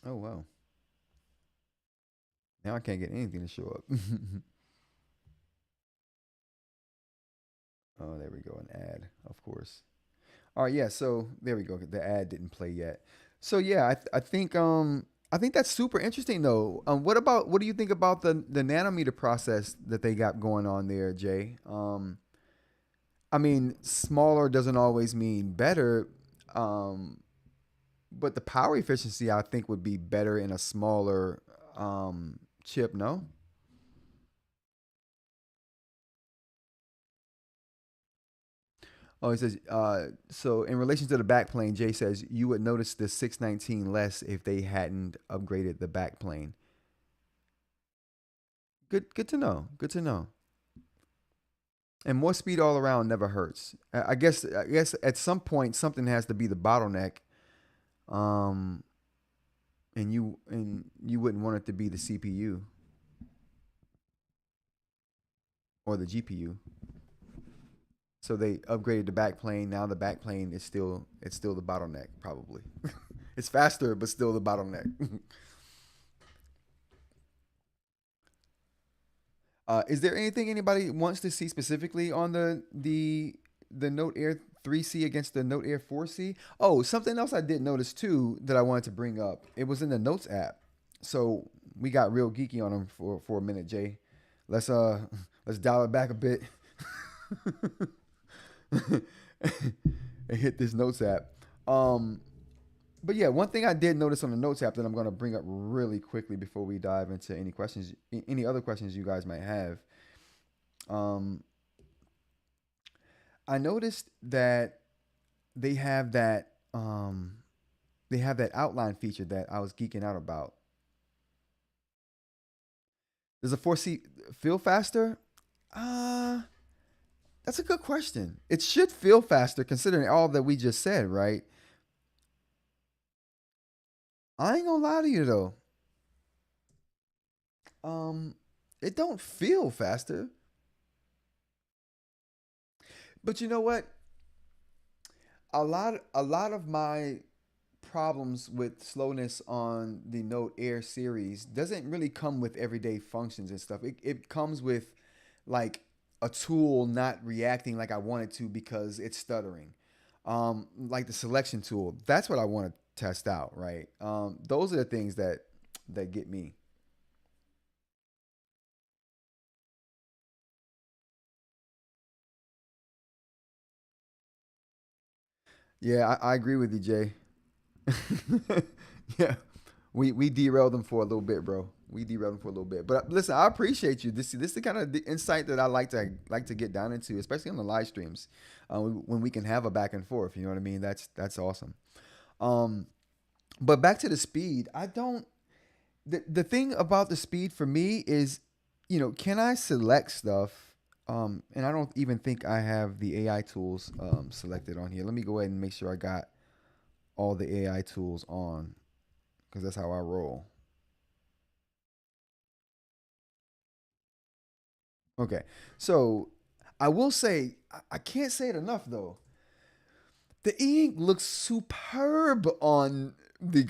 Oh wow! Now I can't get anything to show up. Oh, there we go. An ad, of course. All right, yeah. So there we go. The ad didn't play yet. So yeah, I think that's super interesting though. What do you think about the nanometer process that they got going on there, Jay? I mean, smaller doesn't always mean better, um, but the power efficiency I think would be better in a smaller chip. No. Oh, he says, so in relation to the backplane, Jay says you would notice the 619 less if they hadn't upgraded the backplane. Good to know. Good to know. And more speed all around never hurts. I guess at some point something has to be the bottleneck. Um, and you wouldn't want it to be the CPU or the GPU. So they upgraded the backplane. Now the backplane is still the bottleneck probably. It's faster, but still the bottleneck. Is there anything anybody wants to see specifically on the Note Air 3C against the Note Air 4C? Oh, something else I did notice too that I wanted to bring up. It was in the Notes app. So we got real geeky on them for a minute, Jay. Let's uh let's dial it back a bit and hit this Notes app. Um, but yeah, one thing I did notice on the Notes app that I'm going to bring up really quickly before we dive into any other questions you guys might have. Um, I noticed that they have that they have that outline feature that I was geeking out about. Does a 4C feel faster? Uh, that's a good question. It should feel faster considering all that we just said, right? I ain't gonna lie to you though. Um, it don't feel faster. But you know what? A lot of my problems with slowness on the Note Air series doesn't really come with everyday functions and stuff. It comes with like a tool not reacting like I want it to because it's stuttering. Like the selection tool. That's what I want to test out, right? Those are the things that get me. Yeah, I agree with you, Jay. Yeah, we derailed them for a little bit, bro. We derailed for a little bit, but listen, I appreciate you. This is the kind of the insight that I like to get down into, especially on the live streams, when we can have a back and forth. You know what I mean? That's awesome. Um, but back to the speed, I don't. The thing about the speed for me is, can I select stuff? And I don't even think I have the AI tools selected on here. Let me go ahead and make sure I got all the AI tools on because that's how I roll. Okay, so I will say I can't say it enough though. The e-ink looks superb on the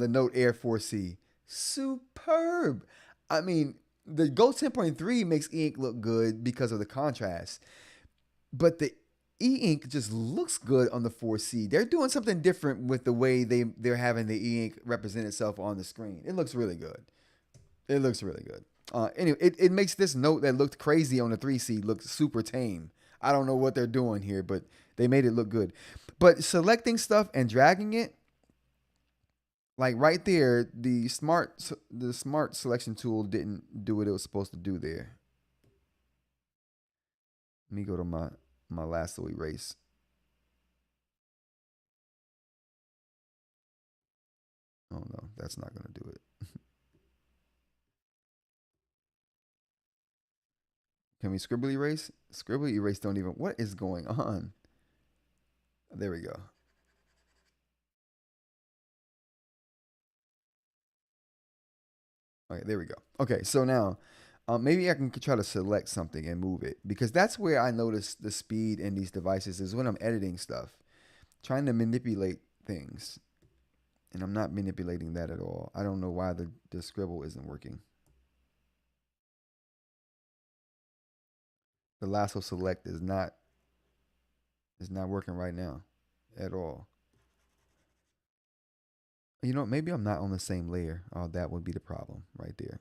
Note Air 4C. Superb. I mean, the Go 10.3 makes e-ink look good because of the contrast, but the e-ink just looks good on the 4C. They're doing something different with the way they're having the e-ink represent itself on the screen. It looks really good. It looks really good. Anyway, it makes this Note that looked crazy on the 3C look super tame. I don't know what they're doing here, but they made it look good. But selecting stuff and dragging it, like right there, the smart selection tool didn't do what it was supposed to do there. Let me go to my lasso erase. Oh no, that's not gonna do it. Can we scribble erase? Scribble erase don't even. What is going on? There we go. Okay, there we go. Okay, so now maybe I can try to select something and move it because that's where I notice the speed in these devices is when I'm editing stuff, trying to manipulate things, and I'm not manipulating that at all. I don't know why the scribble isn't working. The lasso select is not working right now at all. Maybe I'm not on the same layer. Oh, that would be the problem right there.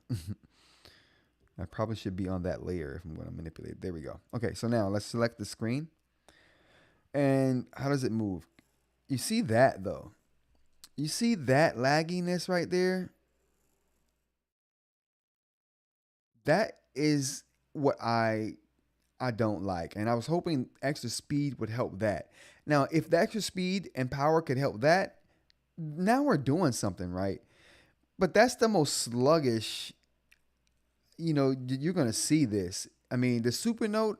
I probably should be on that layer if I'm going to manipulate. There we go. Okay, so now let's select the screen. And how does it move? You see that though? You see that lagginess right there? That is what I don't like. And I was hoping extra speed would help that. Now, if the extra speed and power could help that, now we're doing something, right? But that's the most sluggish, you're going to see this. I mean, the Supernote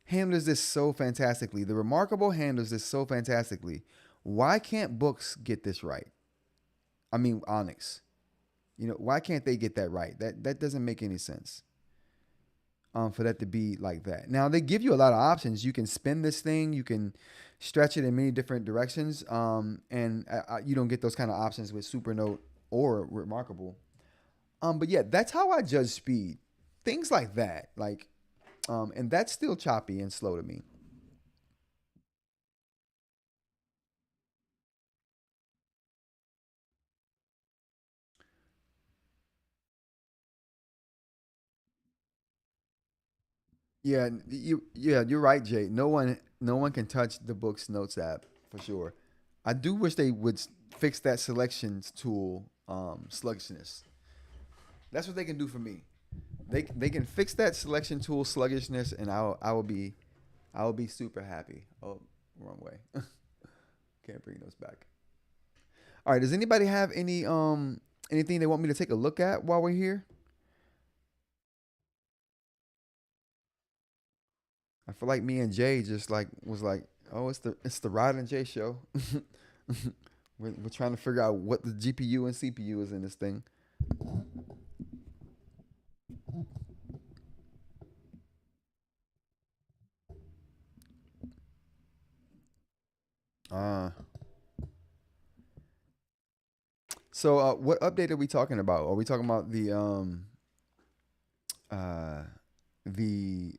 handles this so fantastically. The Remarkable handles this so fantastically. Why can't Boox get this right? I mean, Onyx. Why can't they get that right? That doesn't make any sense. For that to be like that. Now they give you a lot of options. You can spin this thing. You can stretch it in many different directions. And you don't get those kind of options with Supernote or Remarkable. But yeah, that's how I judge speed. Things like that. And that's still choppy and slow to me. You're right, Jay. No one can touch the Books Notes app for sure. I do wish they would fix that selections tool sluggishness. That's what they can do for me. They can fix that selection tool sluggishness, and I will be super happy. Oh, wrong way. Can't bring those back. All right. Does anybody have anything they want me to take a look at while we're here? I feel like me and Jay just was like, oh, it's the Rod and Jay show. We're trying to figure out what the GPU and CPU is in this thing. Uh so what update are we talking about? Are we talking about uh the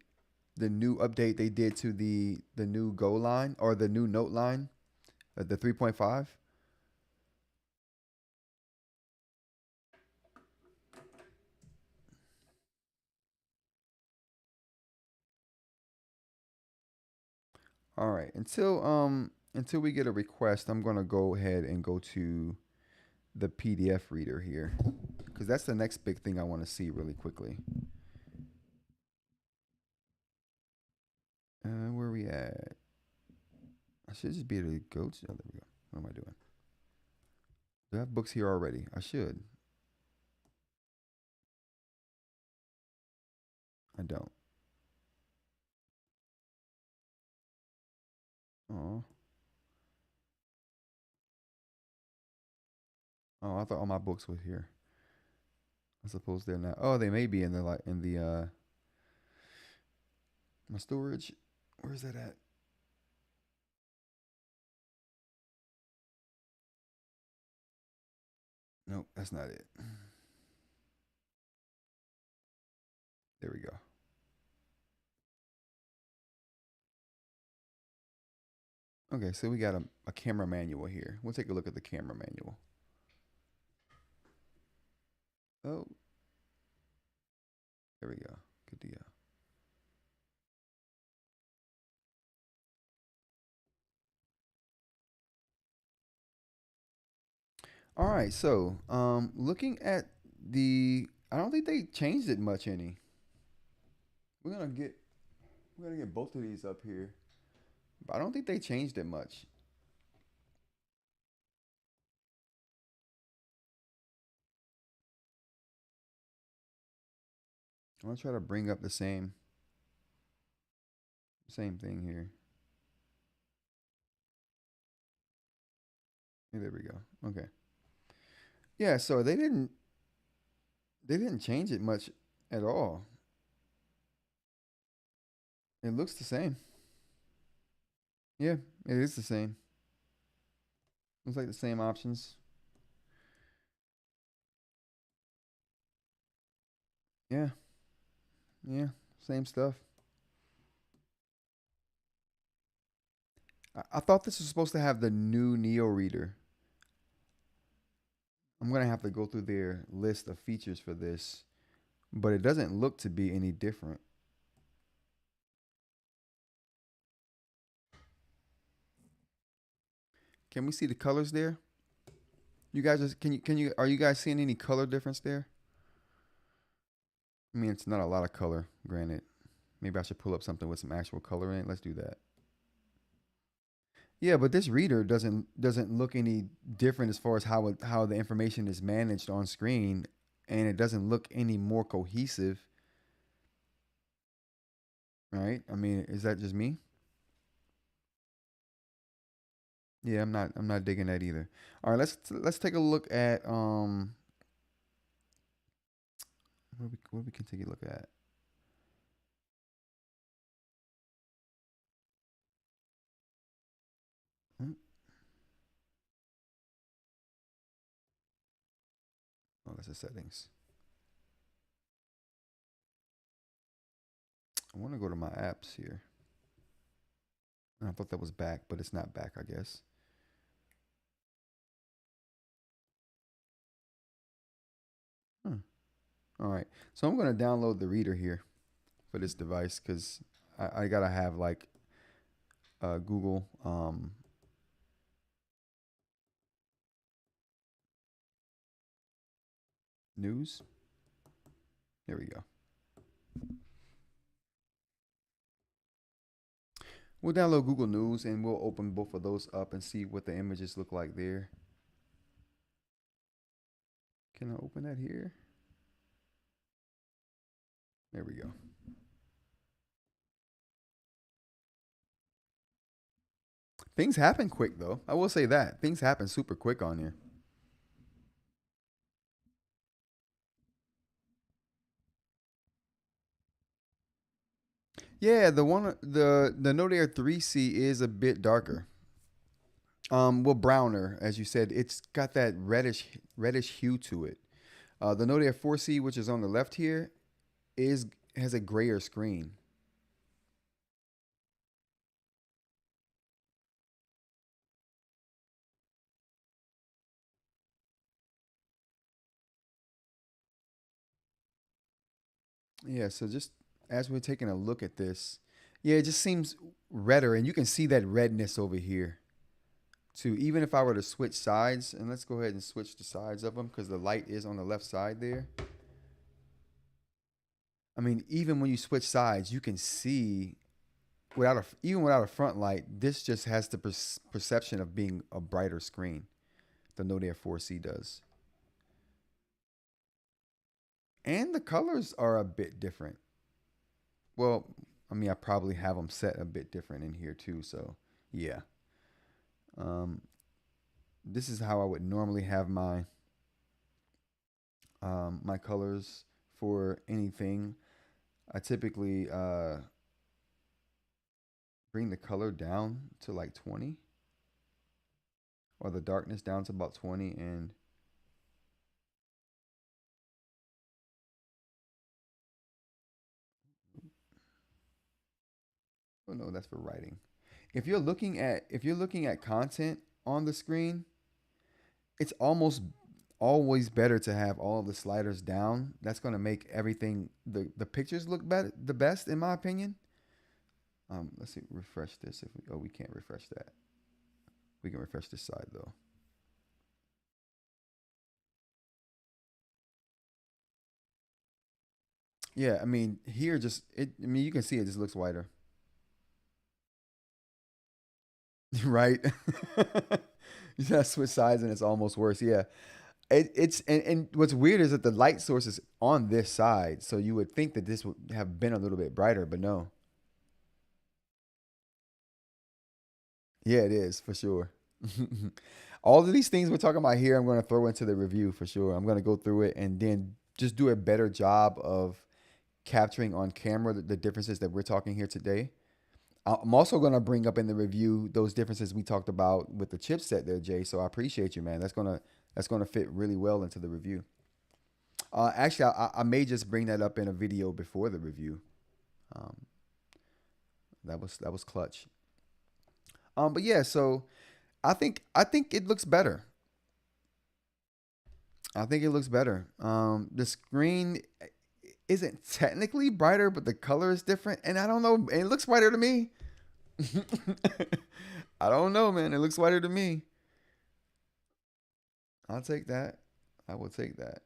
the new update they did to the new Go line or the new Note line, the 3.5? All right. Until we get a request, I'm gonna go ahead and go to the PDF reader here, because that's the next big thing I want to see really quickly. Where are we at? I should just be able to go to. Oh, there we go. What am I doing? Do I have books here already? I should. I don't. Oh. Oh, I thought all my books were here. I suppose they're not. Oh, they may be in the my storage. Where's that at? Nope, that's not it. There we go. Okay, so we got a camera manual here. We'll take a look at the camera manual. Oh, there we go. Good deal. All right, so looking at I don't think they changed it much any. We're gonna get both of these up here, but I don't think they changed it much. I'm gonna try to bring up the same thing here. Yeah, there we go. Okay. Yeah, so they didn't change it much at all. It looks the same. Yeah, it is the same. Looks like the same options. Yeah, yeah, same stuff. I thought this was supposed to have the new Neo reader. I'm gonna have to go through their list of features for this, but it doesn't look to be any different. Can we see the colors there? You guys just can you are you guys seeing any color difference there? I mean, it's not a lot of color, granted. Maybe I should pull up something with some actual color in it. Let's do that. Yeah, but this reader doesn't look any different as far as how the information is managed on screen, and it doesn't look any more cohesive, right? I mean, is that just me? Yeah, I'm not digging that either. All right, let's take a look at what we can take a look at. Hmm, Oh, that's the settings. I want to go to my apps here. I thought that was back, but it's not back, I guess. Hmm. All right, so I'm gonna download the reader here for this device because I gotta have like Google News. There we go. We'll download Google News and we'll open both of those up and see what the images look like there. Can I open that here? There we go. Things happen quick though. I will say that. Things happen super quick on here. Yeah, the Note Air 3C is a bit darker. Well, browner, as you said. It's got that reddish hue to it. The Note Air 4C, which is on the left here, is has a grayer screen. Yeah, so just as we're taking a look at this, yeah, it just seems redder, and you can see that redness over here. to, even if I were to switch sides, and let's go ahead and switch the sides of them because the light is on the left side there. I mean, even when you switch sides, you can see even without a front light, this just has the perception of being a brighter screen. The Note Air 4C does. And the colors are a bit different. Well, I mean, I probably have them set a bit different in here too, so yeah. This is how I would normally have my my colors for anything. I typically bring the color down to like 20, or the darkness down to about 20, and oh no, that's for writing. If you're looking at content on the screen, it's almost always better to have all of the sliders down. That's going to make everything, the pictures look better, the best in my opinion. Let's see, refresh this. We can't refresh that. We can refresh this side though. Yeah, I mean here I mean you can see it just looks whiter, right? You just switch sides and it's almost worse. Yeah, and what's weird is that the light source is on this side, so you would think that this would have been a little bit brighter, but no. Yeah, it is for sure. All of these things we're talking about here, I'm going to throw into the review for sure. I'm going to go through it and then just do a better job of capturing on camera the differences that we're talking here today. I'm also going to bring up in the review those differences we talked about with the chipset there, Jay. So I appreciate you, man. That's gonna fit really well into the review. Actually, I may just bring that up in a video before the review. Um, that was clutch. But yeah, so I think it looks better. I think it looks better. The screen isn't technically brighter, but the color is different, and I don't know. It looks whiter to me. I don't know, man. It looks whiter to me. I'll take that. I will take that.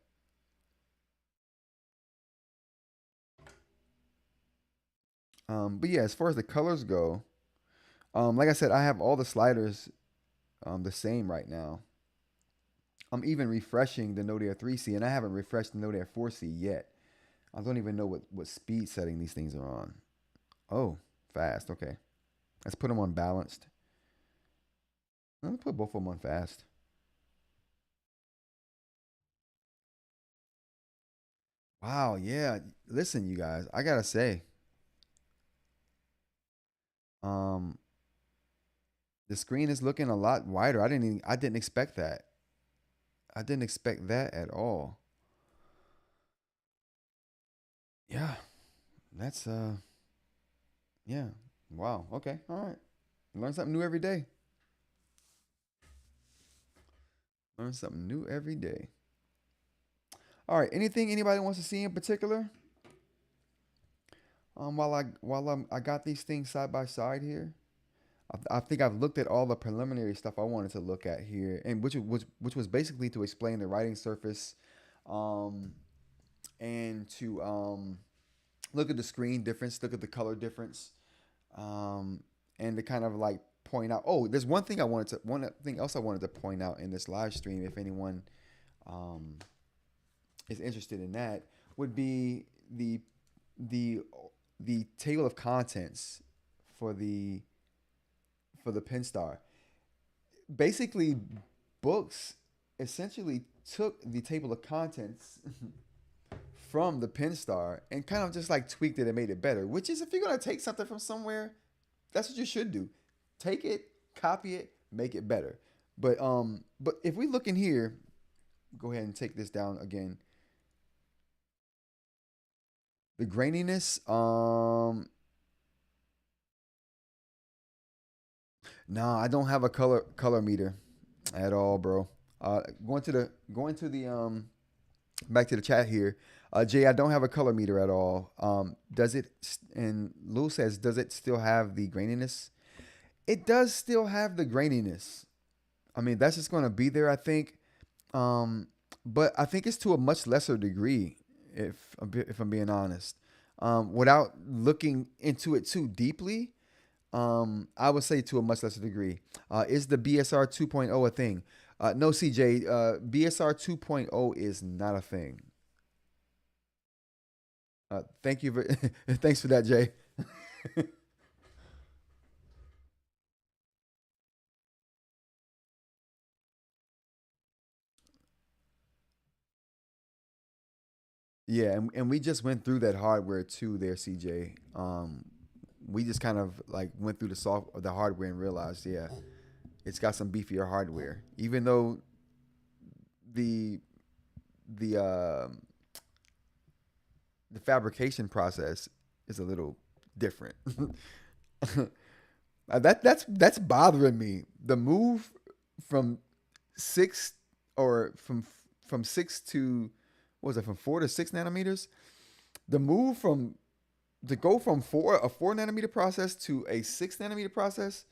But yeah, as far as the colors go, like I said, I have all the sliders the same right now. I'm even refreshing the Note Air 3C, and I haven't refreshed the Note Air 4C yet. I don't even know what speed setting these things are on. Oh, fast. Okay. Let's put them on balanced. Let's put both of them on fast. Wow, yeah. Listen, you guys, I gotta say, um, the screen is looking a lot wider. I didn't expect that. I didn't expect that at all. Yeah, that's yeah. Wow. Okay. All right. Learn something new every day. Learn something new every day. All right. Anything anybody wants to see in particular? I got these things side by side here. I think I've looked at all the preliminary stuff I wanted to look at here, and which was basically to explain the writing surface, um, and to look at the screen difference, look at the color difference, um, and to kind of like point out. Oh, there's one thing else I wanted to point out in this live stream. If anyone um, is interested in that, would be the the table of contents for the Pen Star. Basically, Boox essentially took the table of contents from the Pen Star and kind of just like tweaked it and made it better. Which is, if you're gonna take something from somewhere, that's what you should do. Take it, copy it, make it better. But if we look in here, go ahead and take this down again. The graininess, nah, I don't have a color meter at all, bro. Going to the back to the chat here. Jay, I don't have a color meter at all. Does it? And Lou says, does it still have the graininess? It does still have the graininess. I mean, that's just going to be there, I think. Um, but I think it's to a much lesser degree, if I'm being honest. Without looking into it too deeply, I would say to a much lesser degree. Is the BSR 2.0 a thing? No, CJ. BSR 2.0 is not a thing. Thank you. Thanks for that, Jay. Yeah, and we just went through that hardware too there, CJ. We just kind of like went through the hardware and realized, yeah, it's got some beefier hardware. Even though the the uh, the fabrication process is a little different. That's bothering me. The move from six or from six to what was it, from 4 to 6 nanometers? The move from to go from 4 nanometer process to a 6 nanometer process,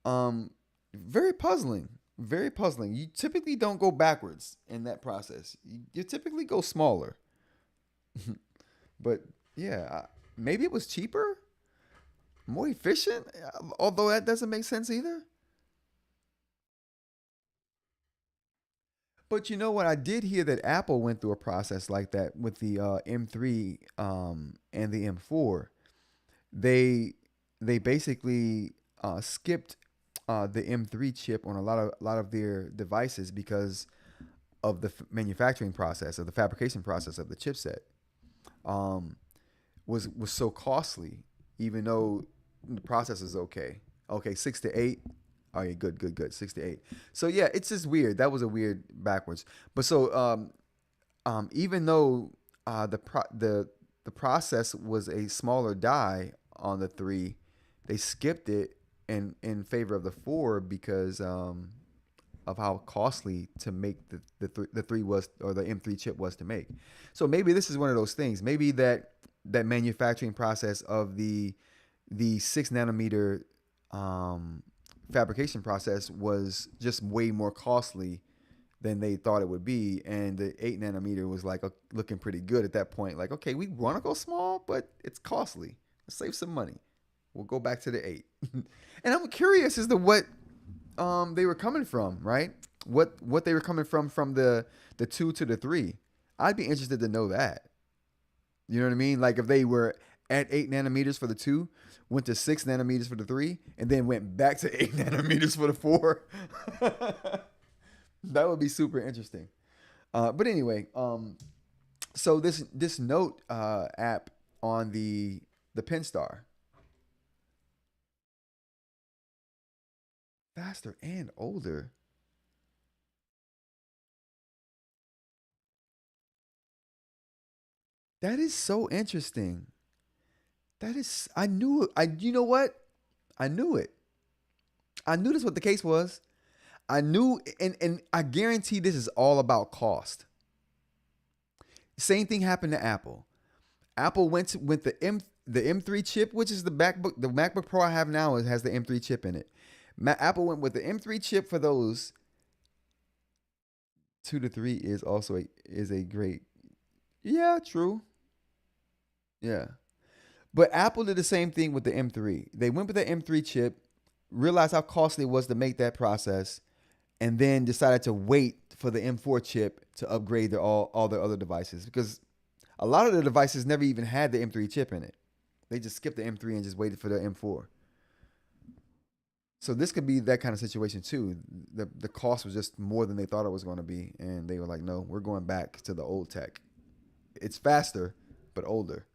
um, very puzzling. Very puzzling. You typically don't go backwards in that process. You typically go smaller. But yeah, maybe it was cheaper, more efficient. Although that doesn't make sense either. But you know what? I did hear that Apple went through a process like that with the M3 and the M4. They they basically skipped the M3 chip on a lot of their devices because of the manufacturing process, of the fabrication process of the chipset. Um, was so costly, even though the process is okay. Okay, 6 to 8. Oh yeah, good, good, good. 6 to 8. So yeah, it's just weird. That was a weird backwards. But so even though the process was a smaller die on the three, they skipped it in favor of the four because of how costly to make the three was, or the M3 chip was to make. So maybe this is one of those things. Maybe that manufacturing process of the 6 nanometer um, fabrication process was just way more costly than they thought it would be, and the 8 nanometer was like looking pretty good at that point. Like, okay, we want to go small, but it's costly. Let's save some money. We'll go back to the 8. And I'm curious as to what they were coming from, right? What they were coming from the 2 to the 3. I'd be interested to know that. You know what I mean? Like if they were at 8 nanometers for the 2, went to 6 nanometers for the 3, and then went back to 8 nanometers for the 4. That would be super interesting. But anyway, so this Note app on the Penstar, faster and older. That is so interesting. That is, I knew it. You know what? I knew it. I knew this what the case was. I knew, and I guarantee this is all about cost. Same thing happened to Apple. Apple went the M3 chip, which is the MacBook Pro I have now has the M3 chip in it. Apple went with the M3 chip for those. 2 to 3 is also a great. Yeah, true. Yeah. But Apple did the same thing with the M3. They went with the M3 chip, realized how costly it was to make that process, and then decided to wait for the M4 chip to upgrade all their other devices, because a lot of the devices never even had the M3 chip in it. They just skipped the M3 and just waited for the M4. So this could be that kind of situation too. The cost was just more than they thought it was going to be, and they were like, "No, we're going back to the old tech. It's faster, but older."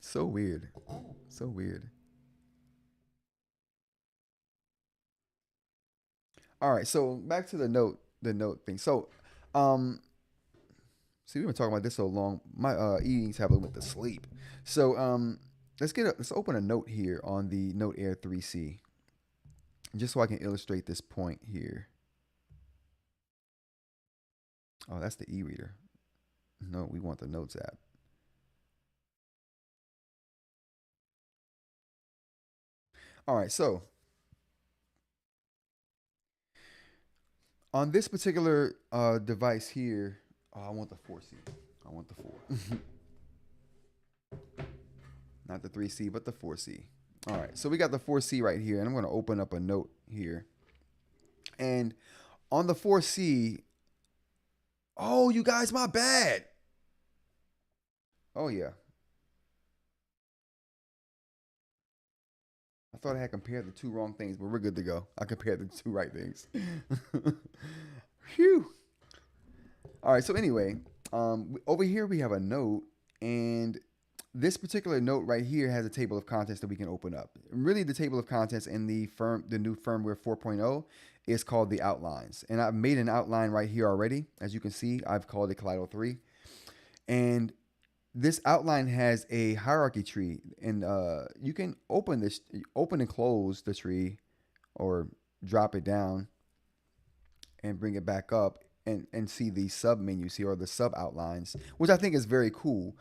So weird. So weird. All right, so back to the note thing. So, um, see, we've been talking about this so long. My eating's habit went to sleep. So, let's open a note here on the Note Air 3C, just so I can illustrate this point here. Oh, that's the e-reader. No, we want the Notes app. All right, so on this particular device here, oh, I want the 4C. I want the 4. Not the 3C, but the 4C. All right, so we got the 4C right here, and I'm going to open up a note here. And on the 4C, oh, you guys, my bad. Oh, yeah. I thought I had compared the two wrong things, but we're good to go. I compared the two right things. Phew. All right, so anyway, over here we have a note, and this particular note right here has a table of contents that we can open up. Really, the table of contents in the new firmware 4.0 is called the outlines. And I've made an outline right here already. As you can see, I've called it Kaleido 3. And this outline has a hierarchy tree, and you can open and close the tree, or drop it down and bring it back up and see the sub menus here, or the sub outlines, which I think is very cool.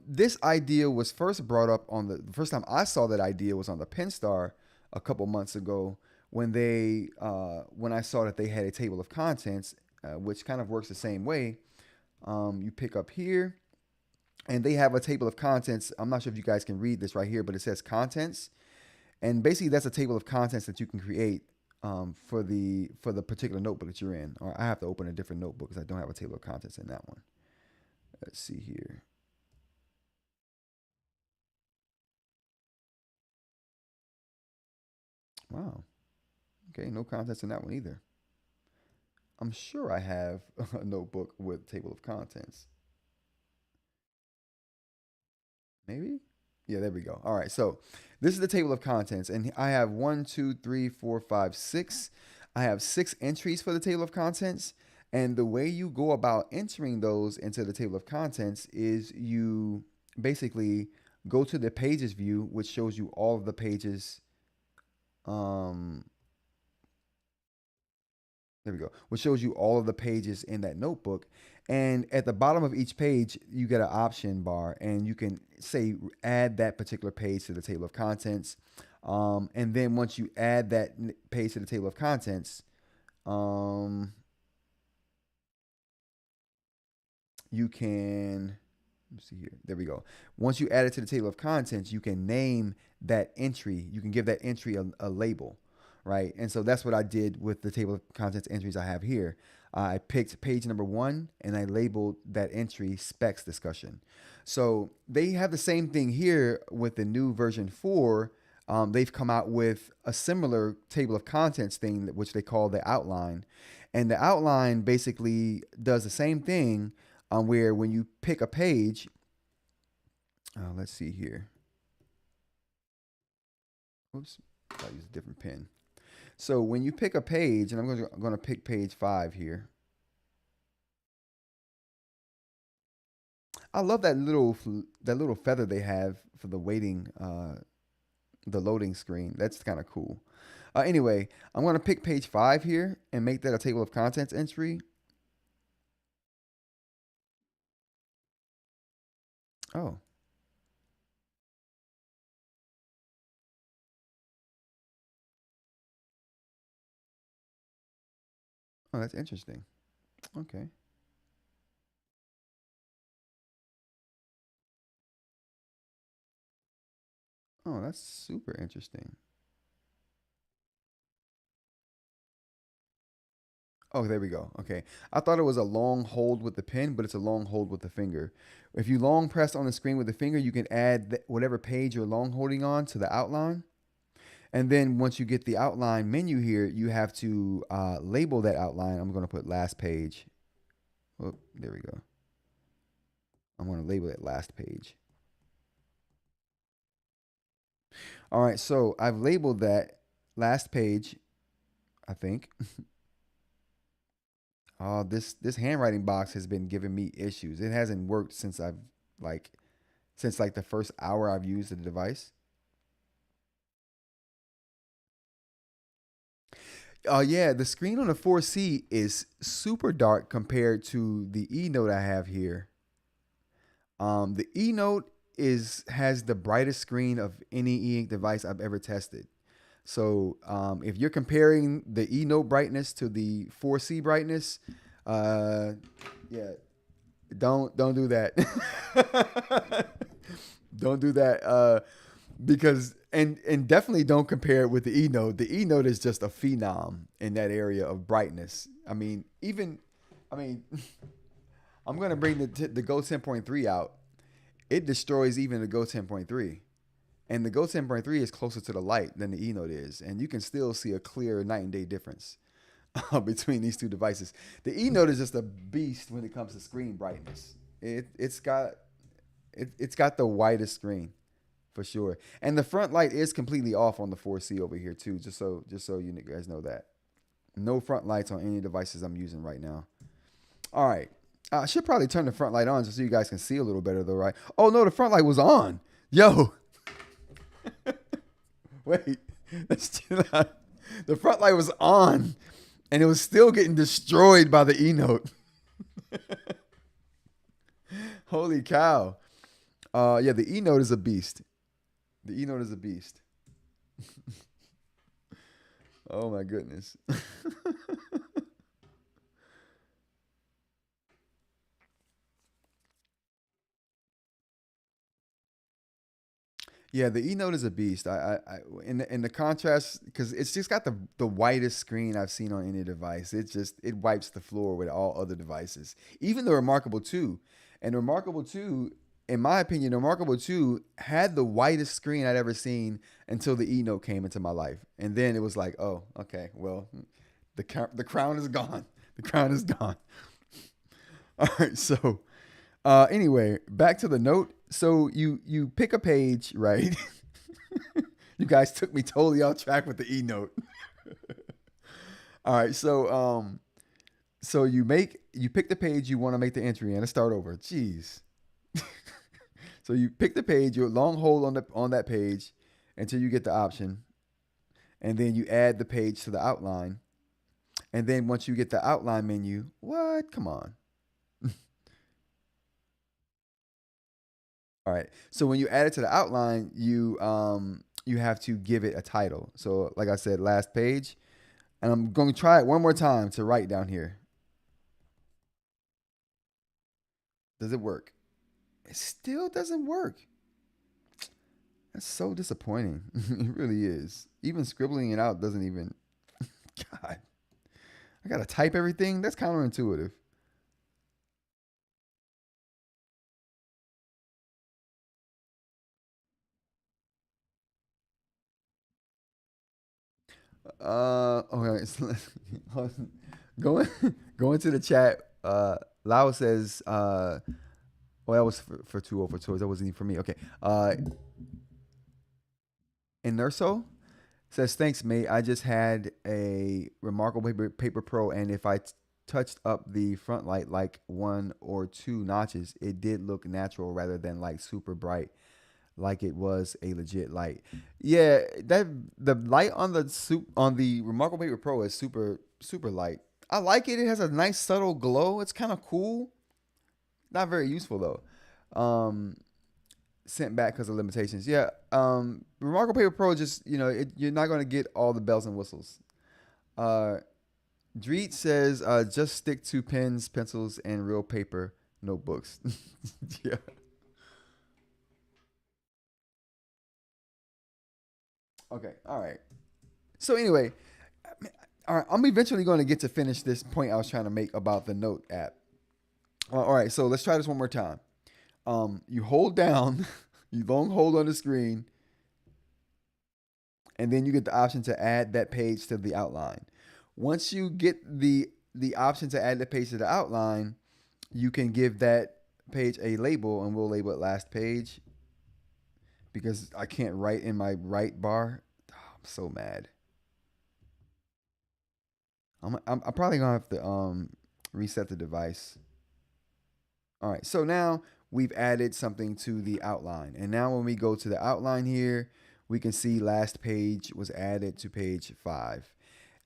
This idea was first brought up on the first time I saw that idea was on the Pinstar a couple months ago, when when I saw that they had a table of contents, which kind of works the same way. You pick up here, and they have a table of contents. I'm not sure if you guys can read this right here, but it says contents, and basically that's a table of contents that you can create for the particular notebook that you're in. Or I have to open a different notebook because I don't have a table of contents in that one. Let's see here. Wow. Okay, no contents in that one either. I'm sure I have a notebook with table of contents. Maybe? Yeah, there we go. All right, so this is the table of contents, and I have 1, 2, 3, 4, 5, 6. I have 6 entries for the table of contents, and the way you go about entering those into the table of contents is you basically go to the pages view, which shows you all of the pages. There we go. Which shows you all of the pages in that notebook. And at the bottom of each page, you get an option bar, and you can say add that particular page to the table of contents. And then once you add that page to the table of contents, you can, let's see here. There we go. Once you add it to the table of contents, you can name that entry. You can give that entry a label, right? And so that's what I did with the table of contents entries I have here. I picked page number 1, and I labeled that entry specs discussion. So they have the same thing here with the new version 4. They've come out with a similar table of contents thing, which they call the outline. And the outline basically does the same thing, where when you pick a page, let's see here. Oops, I use a different pen. So when you pick a page, and I'm going to pick page 5 here. I love that little feather they have for the waiting, the loading screen. That's kind of cool. Anyway, I'm going to pick page 5 here and make that a table of contents entry. Oh. Oh, that's interesting. Okay. Oh, that's super interesting. Oh, there we go. Okay. I thought it was a long hold with the pen, but it's a long hold with the finger. If you long press on the screen with the finger, you can add whatever page you're long holding on to the outline. And then once you get the outline menu here, you have to label that outline. I'm going to put last page. Oh, there we go. I'm going to label it last page. All right, so I've labeled that last page, I think. This handwriting box has been giving me issues. It hasn't worked since like the first hour I've used the device. Yeah, the screen on the 4C is super dark compared to the eNote I have here. The eNote has the brightest screen of any eInk device I've ever tested. So if you're comparing the eNote brightness to the 4C brightness, yeah, don't do that. Don't do that. Because and definitely don't compare it with the eNote. The eNote is just a phenom in that area of brightness. I mean, I'm gonna bring the Go 10.3 out. It destroys even the Go 10.3, and the Go 10.3 is closer to the light than the eNote is, and you can still see a clear night and day difference between these two devices. The eNote is just a beast when it comes to screen brightness. It's got the widest screen for sure, and the front light is completely off on the 4C over here too. Just so you guys know that no front lights on any devices I'm using right now. All right, I should probably turn the front light on just so you guys can see a little better though, right? Oh no, the front light was on. Yo, wait, let's chill out. The front light was on, and it was still getting destroyed by the eNote. Holy cow! Yeah, the eNote is a beast. The eNote is a beast. Oh my goodness. Yeah, the eNote is a beast. In the contrast, because it's just got the widest screen I've seen on any device. It wipes the floor with all other devices. Even the Remarkable 2. And the Remarkable 2, in my opinion, the Remarkable 2 had the widest screen I'd ever seen until the eNote came into my life. And then it was like, oh, okay, well, the crown is gone. The crown is gone. All right, so anyway, back to the note. So you pick a page, right? You guys took me totally off track with the eNote. All right, so you pick the page you want to make the entry in. Let's start over. Jeez. So you pick the page, you long hold on that page until you get the option, and then you add the page to the outline. And then once you get the outline menu, what? Come on. All right. So when you add it to the outline, you have to give it a title. So like I said, last page, and I'm going to try it one more time to write down here. Does it work? It still doesn't work. That's so disappointing. It really is. Even scribbling it out doesn't even. God, I gotta type everything. That's counterintuitive. Okay. So going going to the chat. Lao says, well, that was for 204 That wasn't even for me. Okay. Inerso says, thanks, mate. I just had a Remarkable Paper Pro, and if I touched up the front light like 1 or 2 notches, it did look natural rather than like super bright, like it was a legit light. Yeah, that the light on the Remarkable Paper Pro is super light. I like it. It has a nice subtle glow. It's kind of cool. Not very useful though. Sent back because of limitations. Yeah. Remarkable Paper Pro just you're not going to get all the bells and whistles. Dreet says just stick to pens, pencils, and real paper notebooks. Yeah. Okay. All right. So anyway, all right, I'm eventually going to get to finish this point I was trying to make about the Note app. All right. So let's try this one more time. You hold down, you long hold on the screen, and then you get the option to add that page to the outline. Once you get the option to add the page to the outline, you can give that page a label, and we'll label it last page because I can't write in my right bar. Oh, I'm so mad. I'm probably gonna have to reset the device. All right, so now we've added something to the outline. And now when we go to the outline here, we can see last page was added to page 5.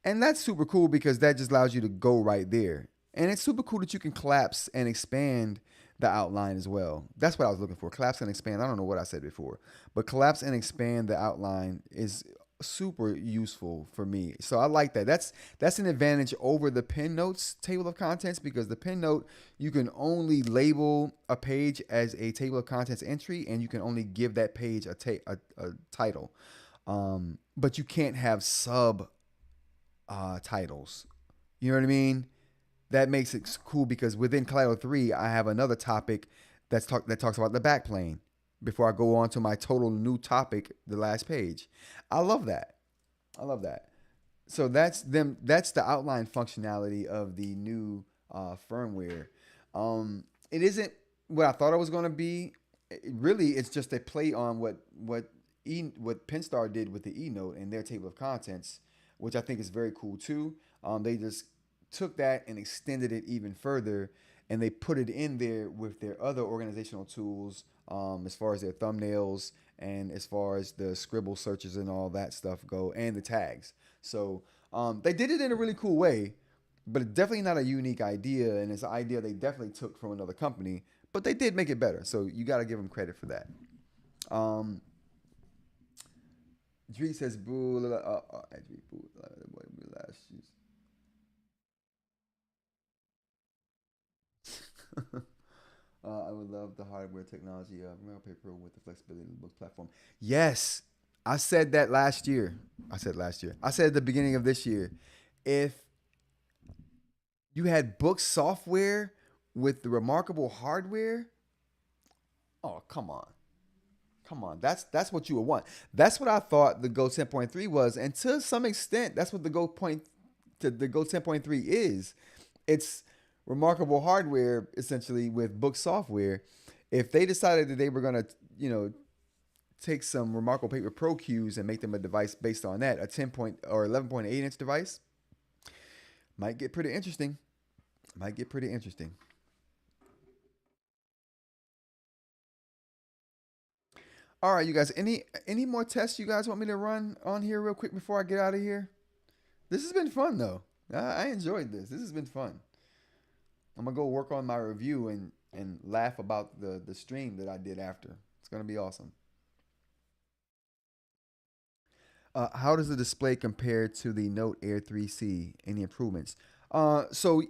And that's super cool because that just allows you to go right there. And it's super cool that you can collapse and expand the outline as well. That's what I was looking for. Collapse and expand. I don't know what I said before, but collapse and expand the outline is super useful for me. So I like that. That's an advantage over the pin notes table of contents, because the pin note, you can only label a page as a table of contents entry, and you can only give that page a title. But you can't have sub titles. You know what I mean? That makes it cool, because within Kaleido 3, I have another topic that talks about the backplane before I go on to my total new topic, the last page. I love that. I love that. So that's them. That's the outline functionality of the new firmware. It isn't what I thought it was going to be. Really, it's just a play on what Pinstar did with the eNote and their table of contents, which I think is very cool too. They just took that and extended it even further, and they put it in there with their other organizational tools, as far as their thumbnails and as far as the scribble searches and all that stuff go, and the tags. So they did it in a really cool way, but it's definitely not a unique idea, and it's an idea they definitely took from another company, but they did make it better. So you got to give them credit for that. Dree says, boo, I would love the hardware technology of Rail Paper with the flexibility of the Boox platform. Yes, I said that last year. I said at the beginning of this year. If you had Boox software with the remarkable hardware, oh, come on. Come on. That's what you would want. That's what I thought the Go 10.3 was. And to some extent, that's what the Go 10.3 is. It's remarkable hardware, essentially, with Boox software. If they decided that they were going to, take some Remarkable Paper Pro cues and make them a device based on that, a 10 point or 11.8 inch device, might get pretty interesting. All right, you guys. Any more tests you guys want me to run on here real quick before I get out of here? This has been fun though. I enjoyed this. This has been fun. I'm gonna go work on my review and laugh about the stream that I did after. It's gonna be awesome. How does the display compare to the Note Air 3C? Any improvements? So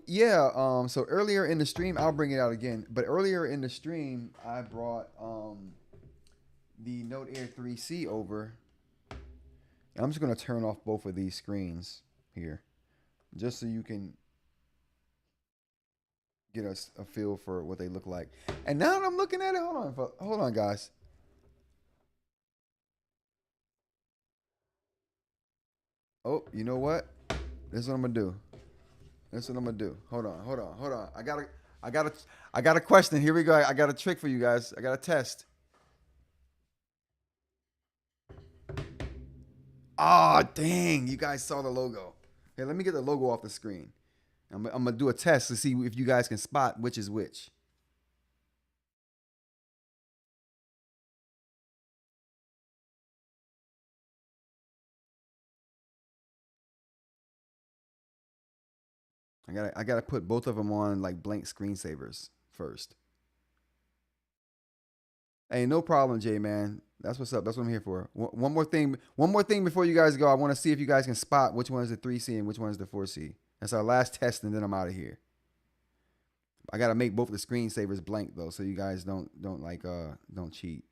earlier in the stream, I'll bring it out again. But earlier in the stream, I brought the Note Air 3C over. I'm just gonna turn off both of these screens here, just so you can get us a feel for what they look like. And now that I'm looking at it, hold on, guys. Oh, you know what? This is what I'm gonna do. Hold on. I got a question. Here we go. I got a trick for you guys. I got a test. Ah, oh, dang! You guys saw the logo. Here, let me get the logo off the screen. I'm gonna do a test to see if you guys can spot which is which. I gotta put both of them on like blank screensavers first. Hey, no problem, Jay, man. That's what's up. That's what I'm here for. One more thing before you guys go. I want to see if you guys can spot which one is the 3C and which one is the 4C. That's our last test, and then I'm out of here. I gotta make both the screensavers blank though, so you guys don't cheat.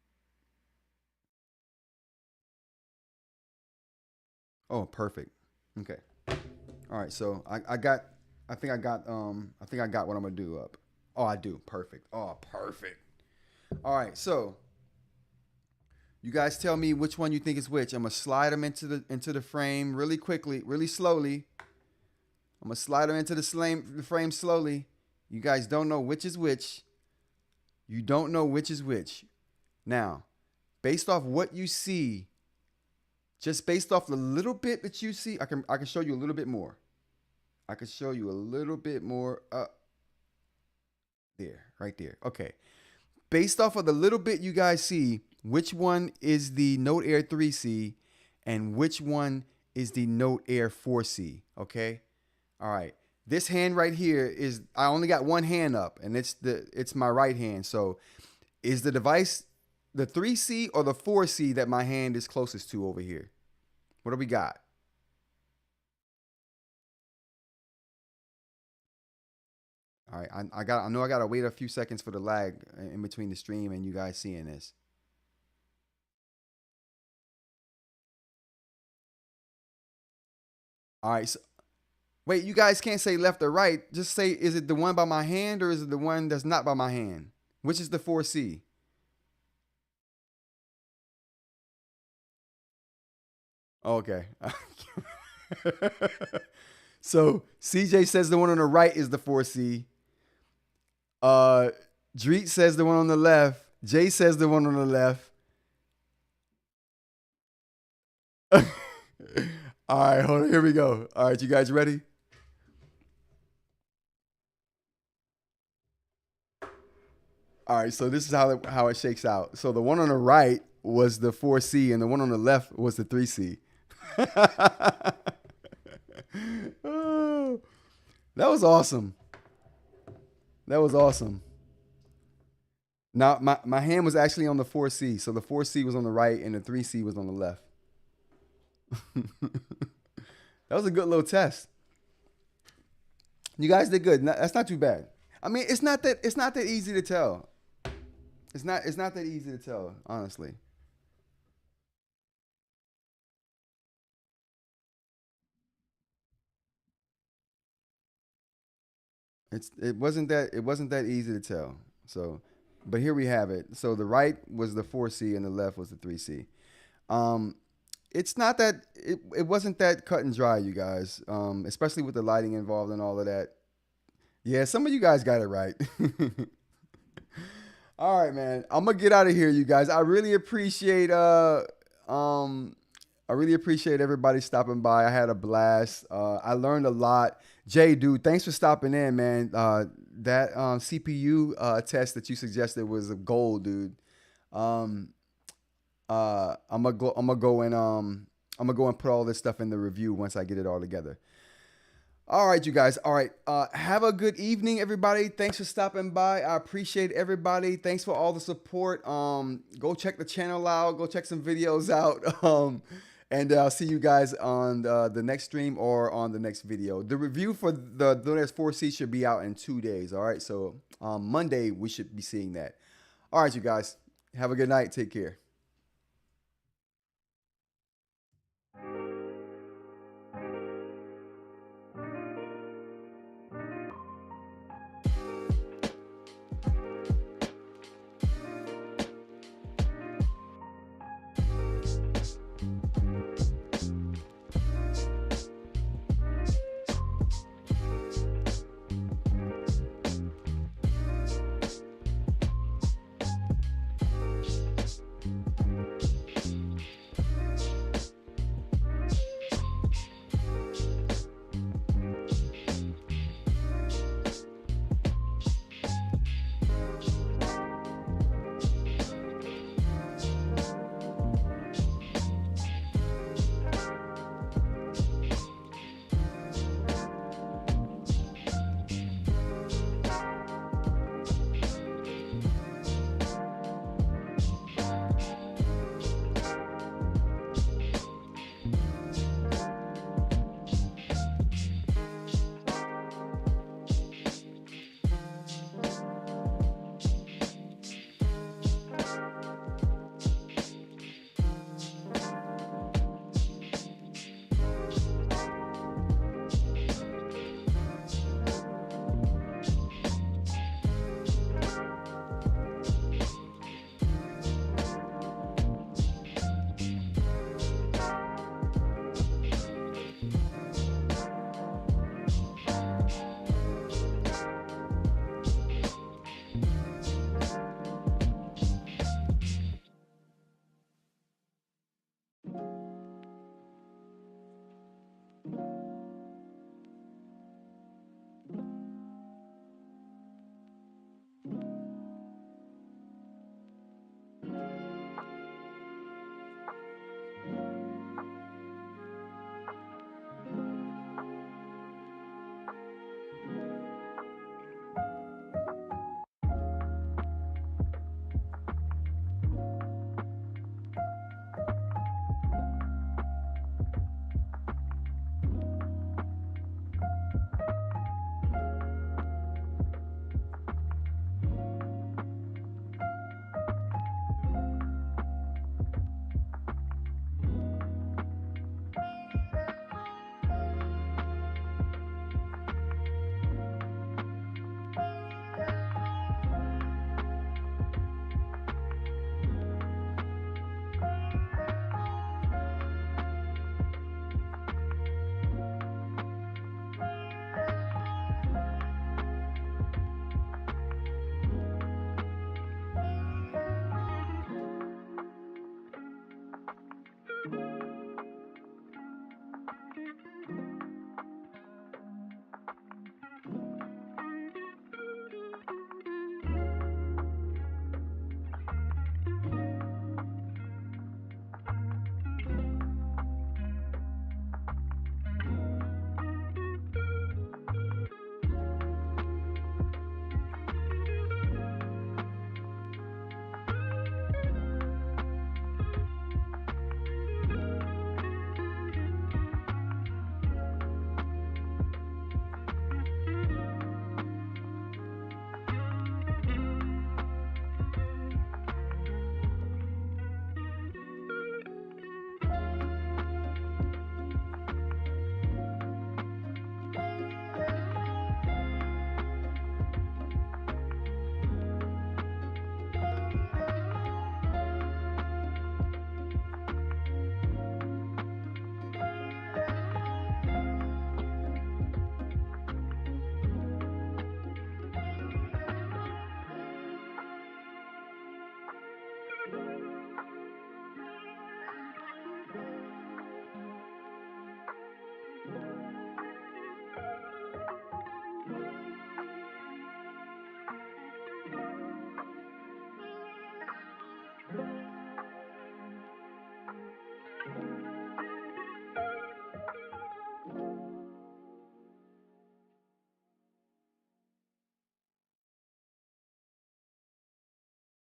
Oh, perfect. Okay. All right. So I think I got what I'm gonna do up. Oh, I do. Perfect. Oh, perfect. All right. So you guys tell me which one you think is which. I'm gonna slide them into the frame really quickly, really slowly. I'm gonna slide them into the frame slowly. You guys don't know which is which. You don't know which is which. Now, based off what you see, just based off the little bit that you see, I can show you a little bit more. I can show you a little bit more. There, right there. Okay. Based off of the little bit you guys see, which one is the Note Air 3C and which one is the Note Air 4C? Okay. All right. This hand right here is, I only got one hand up, and it's my right hand. So is the device the 3C or the 4C that my hand is closest to over here? What do we got? All right, I know I gotta wait a few seconds for the lag in between the stream and you guys seeing this. All right, so, wait, you guys can't say left or right. Just say, is it the one by my hand or is it the one that's not by my hand? Which is the 4C? Okay. So CJ says the one on the right is the 4C. Uh, Dreet says the one on the left. Jay says the one on the left. All right, hold on. Here we go. All right, you guys ready? All right, so this is how it shakes out. So the one on the right was the 4C, and the one on the left was the 3C. Oh, that was awesome. That was awesome. Now my hand was actually on the 4C, so the 4C was on the right and the 3C was on the left. That was a good little test. You guys did good. That's not too bad. I mean, it's not that easy to tell. It's not that easy to tell, honestly. It wasn't that easy to tell. So, but here we have it. So the right was the 4C and the left was the 3C. It's not that it wasn't that cut and dry, you guys. Especially with the lighting involved and all of that. Yeah, some of you guys got it right. All right, man. I'm gonna get out of here, you guys. I really appreciate everybody stopping by. I had a blast. I learned a lot. Jay, dude, thanks for stopping in, man. That CPU test that you suggested was a gold, dude. Um, I'm gonna go and put all this stuff in the review once I get it all together. All right, you guys. All right. Have a good evening, everybody. Thanks for stopping by. I appreciate everybody. Thanks for all the support. Go check the channel out. Go check some videos out. And I'll see you guys on the next stream or on the next video. The review for the Onyx 4C should be out in 2 days. All right. So Monday we should be seeing that. All right, you guys. Have a good night. Take care.